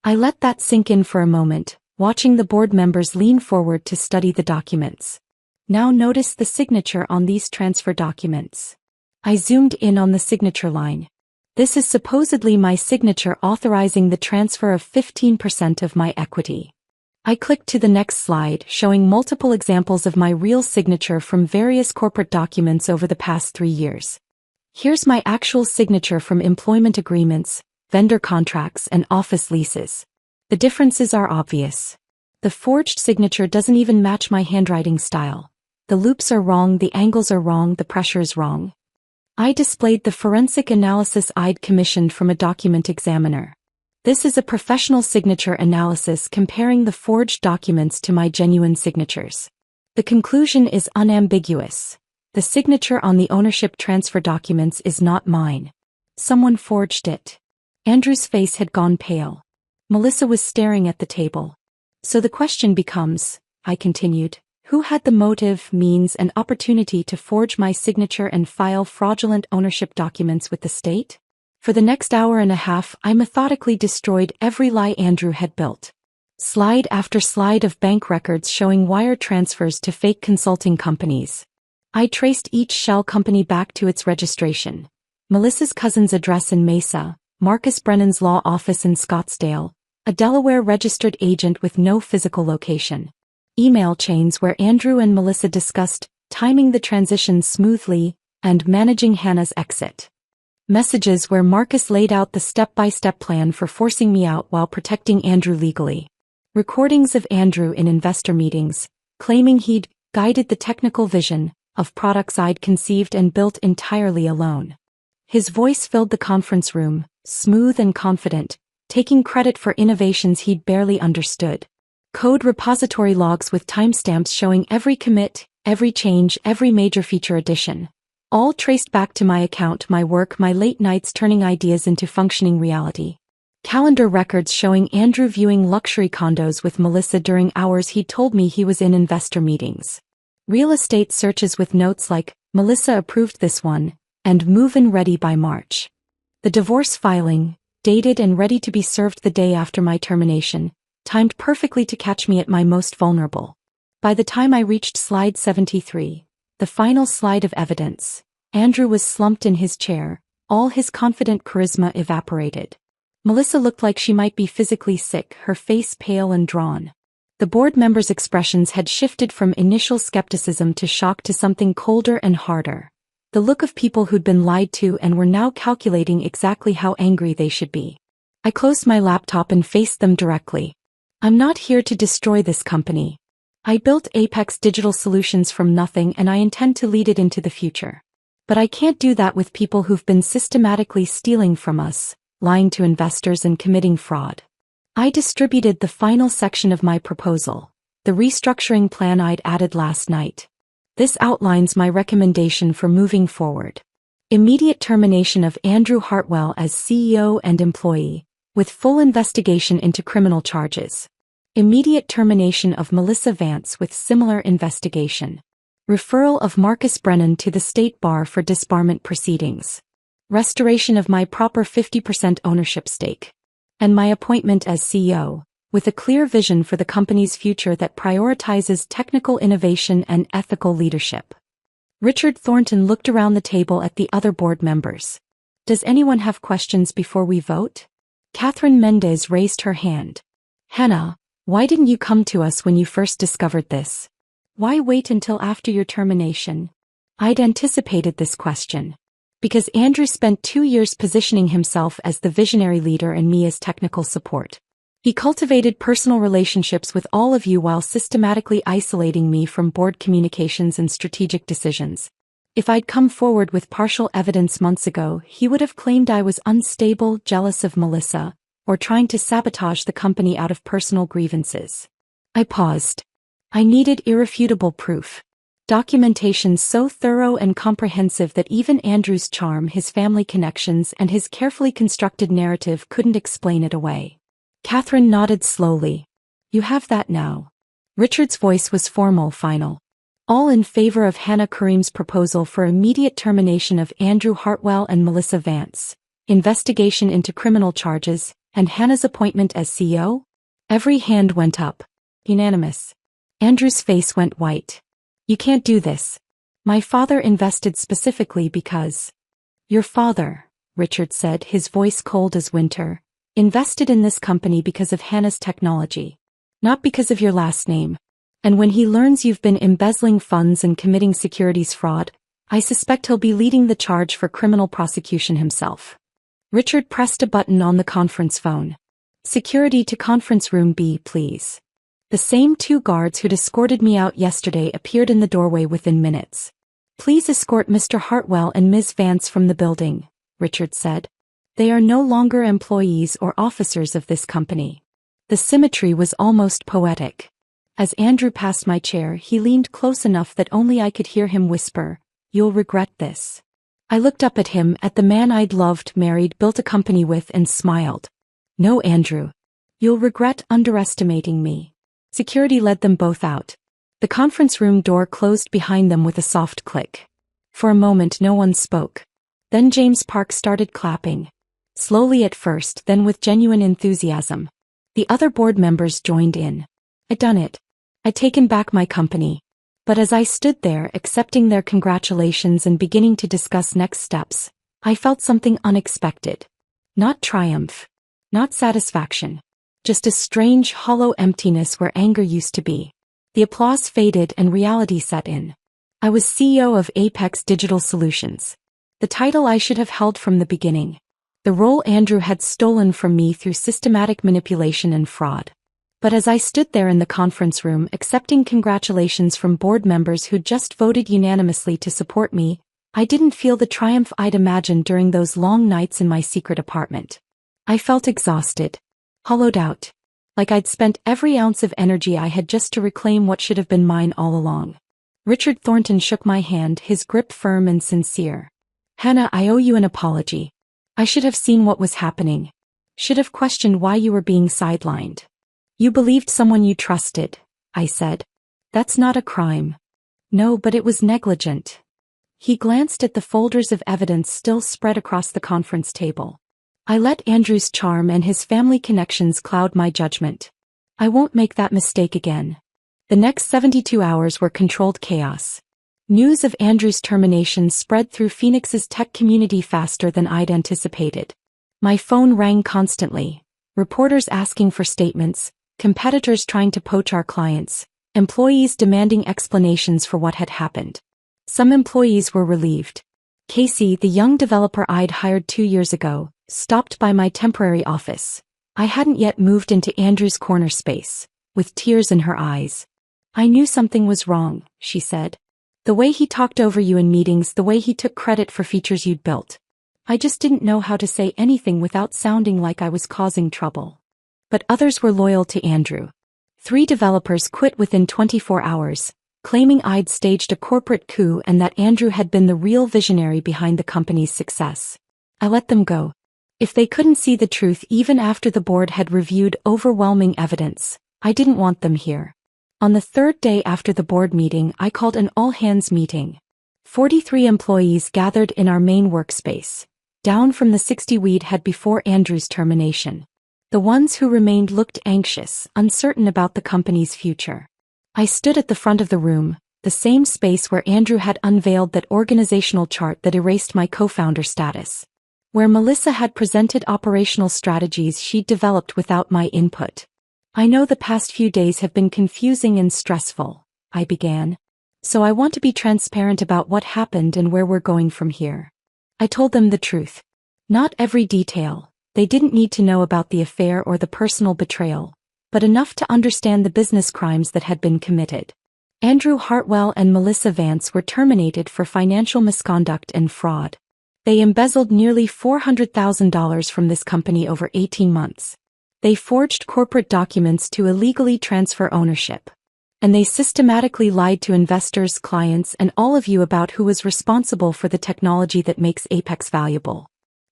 I let that sink in for a moment, watching the board members lean forward to study the documents. Now notice the signature on these transfer documents. I zoomed in on the signature line. This is supposedly my signature authorizing the transfer of 15% of my equity. I clicked to the next slide, showing multiple examples of my real signature from various corporate documents over the past 3 years. Here's my actual signature from employment agreements, vendor contracts, and office leases. The differences are obvious. The forged signature doesn't even match my handwriting style. The loops are wrong, the angles are wrong, the pressure is wrong. I displayed the forensic analysis I'd commissioned from a document examiner. This is a professional signature analysis comparing the forged documents to my genuine signatures. The conclusion is unambiguous. The signature on the ownership transfer documents is not mine. Someone forged it. Andrew's face had gone pale. Melissa was staring at the table. So the question becomes, I continued, who had the motive, means, and opportunity to forge my signature and file fraudulent ownership documents with the state? For the next hour and a half, I methodically destroyed every lie Andrew had built. Slide after slide of bank records showing wire transfers to fake consulting companies. I traced each shell company back to its registration. Melissa's cousin's address in Mesa, Marcus Brennan's law office in Scottsdale, a Delaware registered agent with no physical location. Email chains where Andrew and Melissa discussed timing the transition smoothly and managing Hannah's exit. Messages where Marcus laid out the step-by-step plan for forcing me out while protecting Andrew legally. Recordings of Andrew in investor meetings, claiming he'd guided the technical vision of products I'd conceived and built entirely alone. His voice filled the conference room, smooth and confident, taking credit for innovations he'd barely understood. Code repository logs with timestamps showing every commit, every change, every major feature addition. All traced back to my account, my work, my late nights turning ideas into functioning reality. Calendar records showing Andrew viewing luxury condos with Melissa during hours he told me he was in investor meetings. Real estate searches with notes like, Melissa approved this one, and move-in ready by March. The divorce filing, dated and ready to be served the day after my termination, timed perfectly to catch me at my most vulnerable. By the time I reached slide 73, the final slide of evidence, Andrew was slumped in his chair, all his confident charisma evaporated. Melissa looked like she might be physically sick, her face pale and drawn. The board members' expressions had shifted from initial skepticism to shock to something colder and harder. The look of people who'd been lied to and were now calculating exactly how angry they should be. I closed my laptop and faced them directly. I'm not here to destroy this company. I built Apex Digital Solutions from nothing and I intend to lead it into the future. But I can't do that with people who've been systematically stealing from us, lying to investors and committing fraud. I distributed the final section of my proposal, the restructuring plan I'd added last night. This outlines my recommendation for moving forward. Immediate termination of Andrew Hartwell as CEO and employee, with full investigation into criminal charges. Immediate termination of Melissa Vance with similar investigation. Referral of Marcus Brennan to the State Bar for disbarment proceedings. Restoration of my proper 50% ownership stake. And my appointment as CEO, with a clear vision for the company's future that prioritizes technical innovation and ethical leadership. Richard Thornton looked around the table at the other board members. Does anyone have questions before we vote? Catherine Mendez raised her hand. Hannah, why didn't you come to us when you first discovered this? Why wait until after your termination? I'd anticipated this question. Because Andrew spent 2 years positioning himself as the visionary leader and me as technical support. He cultivated personal relationships with all of you while systematically isolating me from board communications and strategic decisions. If I'd come forward with partial evidence months ago, he would have claimed I was unstable, jealous of Melissa, or trying to sabotage the company out of personal grievances. I paused. I needed irrefutable proof. Documentation so thorough and comprehensive that even Andrew's charm, his family connections, and his carefully constructed narrative couldn't explain it away. Catherine nodded slowly. You have that now. Richard's voice was formal, final. All in favor of Hannah Karim's proposal for immediate termination of Andrew Hartwell and Melissa Vance, investigation into criminal charges, and Hannah's appointment as CEO? Every hand went up. Unanimous. Andrew's face went white. You can't do this. My father invested specifically because... Your father, Richard said, his voice cold as winter, invested in this company because of Hannah's technology. Not because of your last name. And when he learns you've been embezzling funds and committing securities fraud, I suspect he'll be leading the charge for criminal prosecution himself. Richard pressed a button on the conference phone. Security to conference room B, please. The same 2 guards who'd escorted me out yesterday appeared in the doorway within minutes. Please escort Mr. Hartwell and Ms. Vance from the building, Richard said. They are no longer employees or officers of this company. The symmetry was almost poetic. As Andrew passed my chair, he leaned close enough that only I could hear him whisper, "You'll regret this." I looked up at him, at the man I'd loved, married, built a company with, and smiled. No, Andrew. You'll regret underestimating me. Security led them both out. The conference room door closed behind them with a soft click. For a moment no one spoke. Then James Park started clapping. Slowly at first, then with genuine enthusiasm. The other board members joined in. I'd done it. I'd taken back my company. But as I stood there accepting their congratulations and beginning to discuss next steps, I felt something unexpected. Not triumph. Not satisfaction. Just a strange, hollow emptiness where anger used to be. The applause faded and reality set in. I was CEO of Apex Digital Solutions. The title I should have held from the beginning. The role Andrew had stolen from me through systematic manipulation and fraud. But as I stood there in the conference room accepting congratulations from board members who'd just voted unanimously to support me, I didn't feel the triumph I'd imagined during those long nights in my secret apartment. I felt exhausted. Hollowed out. Like I'd spent every ounce of energy I had just to reclaim what should have been mine all along. Richard Thornton shook my hand, his grip firm and sincere. Hannah, I owe you an apology. I should have seen what was happening. Should have questioned why you were being sidelined. You believed someone you trusted, I said. That's not a crime. No, but it was negligent. He glanced at the folders of evidence still spread across the conference table. I let Andrew's charm and his family connections cloud my judgment. I won't make that mistake again. The next 72 hours were controlled chaos. News of Andrew's termination spread through Phoenix's tech community faster than I'd anticipated. My phone rang constantly. Reporters asking for statements, competitors trying to poach our clients, employees demanding explanations for what had happened. Some employees were relieved. Casey, the young developer I'd hired 2 years ago, stopped by my temporary office. I hadn't yet moved into Andrew's corner space, with tears in her eyes. "I knew something was wrong," she said. "The way he talked over you in meetings, the way he took credit for features you'd built. I just didn't know how to say anything without sounding like I was causing trouble." But others were loyal to Andrew. 3 developers quit within 24 hours, claiming I'd staged a corporate coup and that Andrew had been the real visionary behind the company's success. I let them go. If they couldn't see the truth even after the board had reviewed overwhelming evidence, I didn't want them here. On the 3rd day after the board meeting, I called an all-hands meeting. 43 employees gathered in our main workspace, down from the 60 we'd had before Andrew's termination. The ones who remained looked anxious, uncertain about the company's future. I stood at the front of the room, the same space where Andrew had unveiled that organizational chart that erased my co-founder status, where Melissa had presented operational strategies she'd developed without my input. "I know the past few days have been confusing and stressful," I began. "So I want to be transparent about what happened and where we're going from here." I told them the truth. Not every detail. They didn't need to know about the affair or the personal betrayal, but enough to understand the business crimes that had been committed. Andrew Hartwell and Melissa Vance were terminated for financial misconduct and fraud. They embezzled nearly $400,000 from this company over 18 months. They forged corporate documents to illegally transfer ownership. And they systematically lied to investors, clients, and all of you about who was responsible for the technology that makes Apex valuable.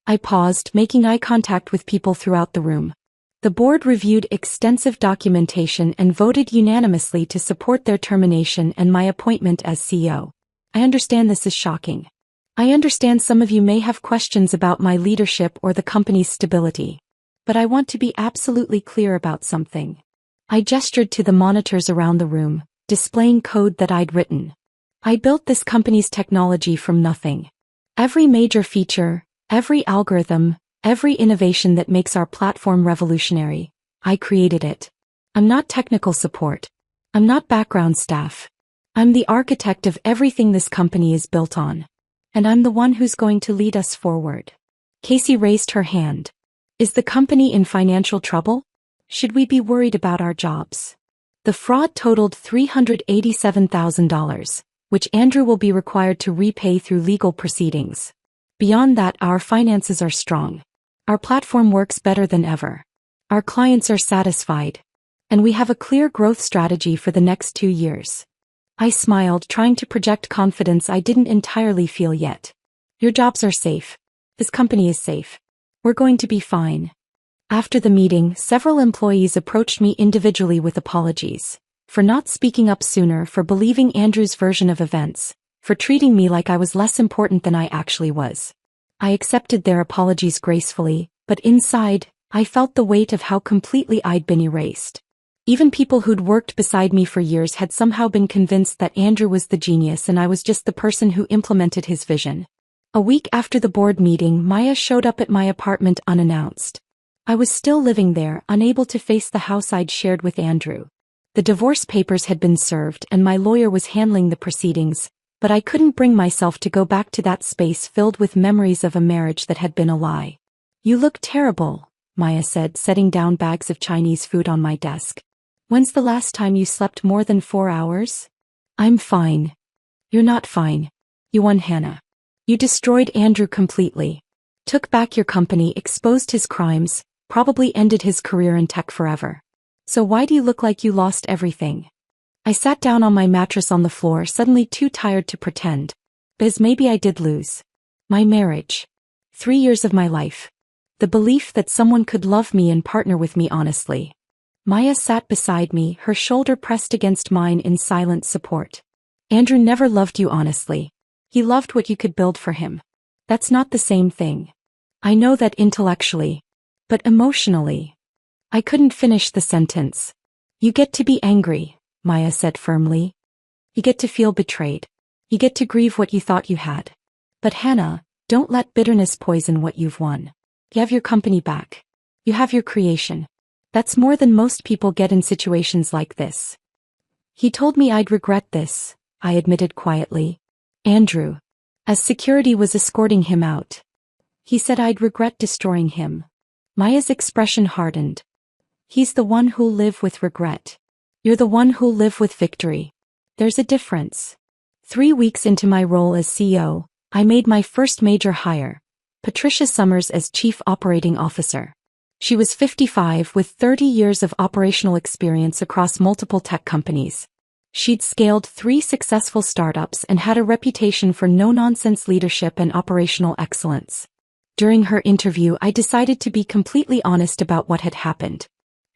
I paused, making eye contact with people throughout the room. The board reviewed extensive documentation and voted unanimously to support their termination and my appointment as CEO. I understand this is shocking. I understand some of you may have questions about my leadership or the company's stability. But I want to be absolutely clear about something. I gestured to the monitors around the room, displaying code that I'd written. I built this company's technology from nothing. Every major feature, every algorithm, every innovation that makes our platform revolutionary, I created it. I'm not technical support. I'm not background staff. I'm the architect of everything this company is built on. And I'm the one who's going to lead us forward. Casey raised her hand. "Is the company in financial trouble? Should we be worried about our jobs?" The fraud totaled $387,000, which Andrew will be required to repay through legal proceedings. Beyond that, our finances are strong. Our platform works better than ever. Our clients are satisfied. And we have a clear growth strategy for the next 2 years. I smiled, trying to project confidence I didn't entirely feel yet. "Your jobs are safe. This company is safe. We're going to be fine." After the meeting, several employees approached me individually with apologies. For not speaking up sooner, for believing Andrew's version of events, for treating me like I was less important than I actually was. I accepted their apologies gracefully, but inside, I felt the weight of how completely I'd been erased. Even people who'd worked beside me for years had somehow been convinced that Andrew was the genius and I was just the person who implemented his vision. A week after the board meeting, Maya showed up at my apartment unannounced. I was still living there, unable to face the house I'd shared with Andrew. The divorce papers had been served and my lawyer was handling the proceedings, but I couldn't bring myself to go back to that space filled with memories of a marriage that had been a lie. "You look terrible," Maya said, setting down bags of Chinese food on my desk. "When's the last time you slept more than 4 hours?" "I'm fine." "You're not fine. You won, Hannah. You destroyed Andrew completely. Took back your company, exposed his crimes, probably ended his career in tech forever. So why do you look like you lost everything?" I sat down on my mattress on the floor, suddenly too tired to pretend. Because maybe I did lose. My marriage. 3 years of my life. The belief that someone could love me and partner with me honestly. Maya sat beside me, her shoulder pressed against mine in silent support. "Andrew never loved you honestly. He loved what you could build for him. That's not the same thing. I know that intellectually. But emotionally." I couldn't finish the sentence. "You get to be angry," Maya said firmly. "You get to feel betrayed. You get to grieve what you thought you had. But Hannah, don't let bitterness poison what you've won. You have your company back. You have your creation. That's more than most people get in situations like this." He told me I'd regret this, I admitted quietly. "Andrew." as security was escorting him out. He said I'd regret destroying him. Maya's expression hardened. He's the one who'll live with regret. You're the one who'll live with victory. There's a difference. 3 weeks into my role as CEO, I made my first major hire, Patricia Summers as Chief Operating Officer. She was 55 with 30 years of operational experience across multiple tech companies. She'd scaled 3 successful startups and had a reputation for no-nonsense leadership and operational excellence. During her interview, I decided to be completely honest about what had happened.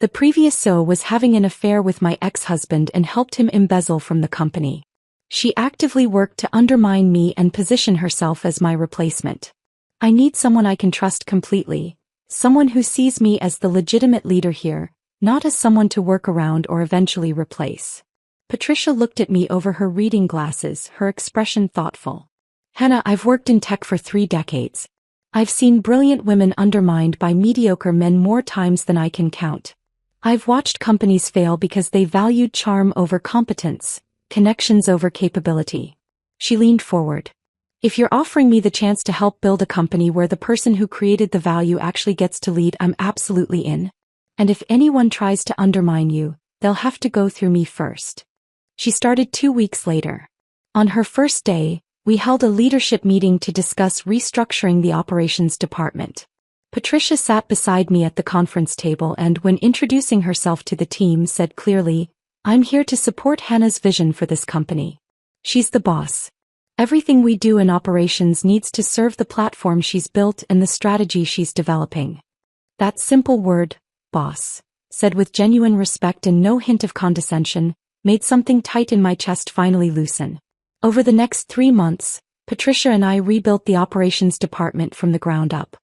The previous COO was having an affair with my ex-husband and helped him embezzle from the company. She actively worked to undermine me and position herself as my replacement. I need someone I can trust completely, someone who sees me as the legitimate leader here, not as someone to work around or eventually replace. Patricia looked at me over her reading glasses, her expression thoughtful. Hannah, I've worked in tech for 3 decades. I've seen brilliant women undermined by mediocre men more times than I can count. I've watched companies fail because they valued charm over competence, connections over capability. She leaned forward. If you're offering me the chance to help build a company where the person who created the value actually gets to lead, I'm absolutely in. And if anyone tries to undermine you, they'll have to go through me first. She started 2 weeks later. On her first day, we held a leadership meeting to discuss restructuring the operations department. Patricia sat beside me at the conference table and, when introducing herself to the team, said clearly, "I'm here to support Hannah's vision for this company. She's the boss. Everything we do in operations needs to serve the platform she's built and the strategy she's developing." That simple word, boss, said with genuine respect and no hint of condescension, made something tight in my chest finally loosen. Over the next 3 months, Patricia and I rebuilt the operations department from the ground up.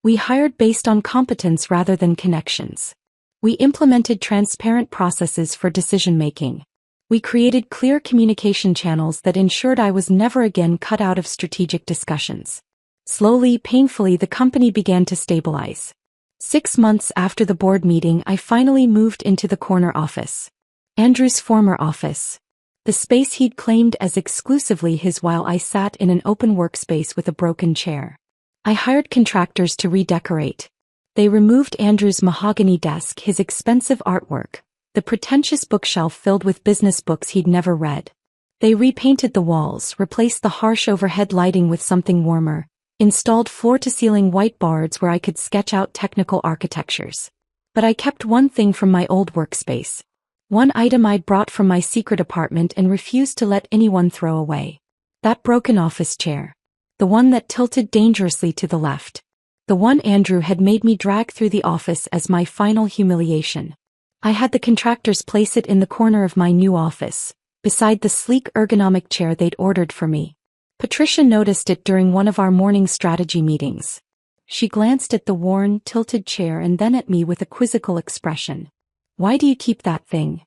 We hired based on competence rather than connections. We implemented transparent processes for decision-making. We created clear communication channels that ensured I was never again cut out of strategic discussions. Slowly, painfully, the company began to stabilize. 6 months after the board meeting, I finally moved into the corner office. Andrew's former office. The space he'd claimed as exclusively his while I sat in an open workspace with a broken chair. I hired contractors to redecorate. They removed Andrew's mahogany desk, his expensive artwork, the pretentious bookshelf filled with business books he'd never read. They repainted the walls, replaced the harsh overhead lighting with something warmer, installed floor-to-ceiling whiteboards where I could sketch out technical architectures. But I kept one thing from my old workspace. One item I'd brought from my secret apartment and refused to let anyone throw away. That broken office chair. The one that tilted dangerously to the left. The one Andrew had made me drag through the office as my final humiliation. I had the contractors place it in the corner of my new office, beside the sleek ergonomic chair they'd ordered for me. Patricia noticed it during one of our morning strategy meetings. She glanced at the worn, tilted chair and then at me with a quizzical expression. "Why do you keep that thing?"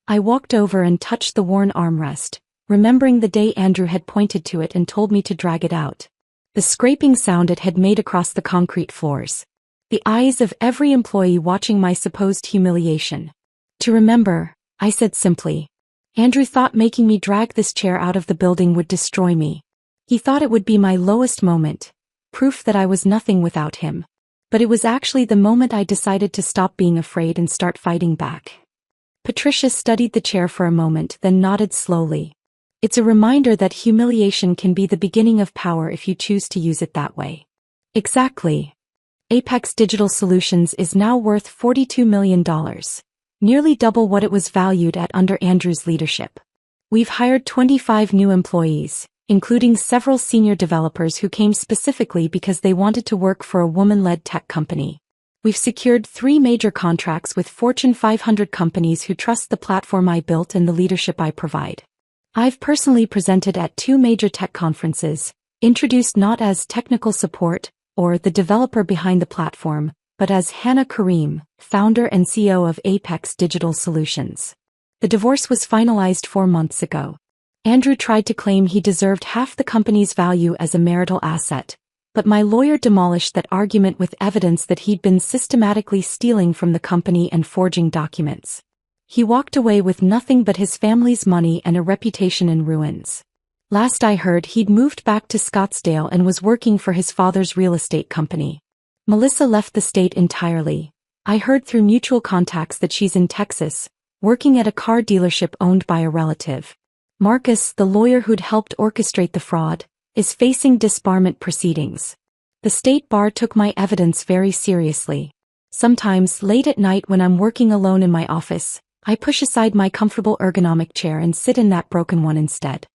I walked over and touched the worn armrest, remembering the day Andrew had pointed to it and told me to drag it out. The scraping sound it had made across the concrete floors. The eyes of every employee watching my supposed humiliation. "To remember," I said simply. Andrew thought making me drag this chair out of the building would destroy me. He thought it would be my lowest moment, proof that I was nothing without him. But it was actually the moment I decided to stop being afraid and start fighting back. Patricia studied the chair for a moment, then nodded slowly. "It's a reminder that humiliation can be the beginning of power if you choose to use it that way." Exactly. Apex Digital Solutions is now worth $42 million, nearly double what it was valued at under Andrew's leadership. We've hired 25 new employees, including several senior developers who came specifically because they wanted to work for a woman-led tech company. We've secured 3 major contracts with Fortune 500 companies who trust the platform I built and the leadership I provide. I've personally presented at 2 major tech conferences, introduced not as technical support or the developer behind the platform, but as Hannah Karim, founder and CEO of Apex Digital Solutions. The divorce was finalized 4 months ago. Andrew tried to claim he deserved half the company's value as a marital asset, but my lawyer demolished that argument with evidence that he'd been systematically stealing from the company and forging documents. He walked away with nothing but his family's money and a reputation in ruins. Last I heard, he'd moved back to Scottsdale and was working for his father's real estate company. Melissa left the state entirely. I heard through mutual contacts that she's in Texas, working at a car dealership owned by a relative. Marcus, the lawyer who'd helped orchestrate the fraud, is facing disbarment proceedings. The state bar took my evidence very seriously. Sometimes, late at night when I'm working alone in my office, I push aside my comfortable ergonomic chair and sit in that broken one instead.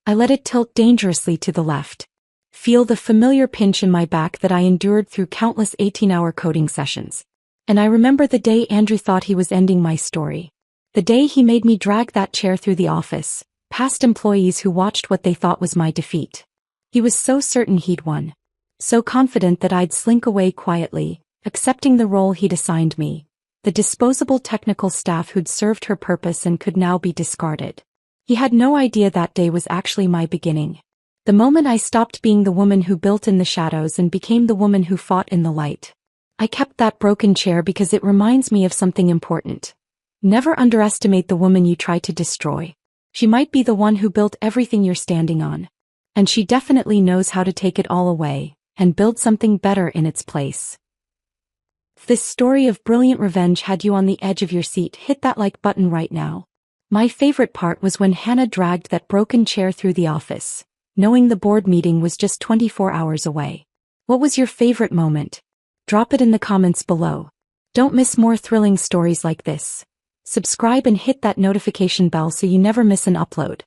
I let it tilt dangerously to the left. Feel the familiar pinch in my back that I endured through countless 18-hour coding sessions. And I remember the day Andrew thought he was ending my story. The day he made me drag that chair through the office, past employees who watched what they thought was my defeat. He was so certain he'd won. So confident that I'd slink away quietly, accepting the role he'd assigned me, the disposable technical staff who'd served her purpose and could now be discarded. He had no idea that day was actually my beginning. The moment I stopped being the woman who built in the shadows and became the woman who fought in the light. I kept that broken chair because it reminds me of something important. Never underestimate the woman you try to destroy. She might be the one who built everything you're standing on. And she definitely knows how to take it all away and build something better in its place. If this story of brilliant revenge had you on the edge of your seat, hit that like button right now. My favorite part was when Hannah dragged that broken chair through the office, knowing the board meeting was just 24 hours away. What was your favorite moment? Drop it in the comments below. Don't miss more thrilling stories like this. Subscribe and hit that notification bell so you never miss an upload.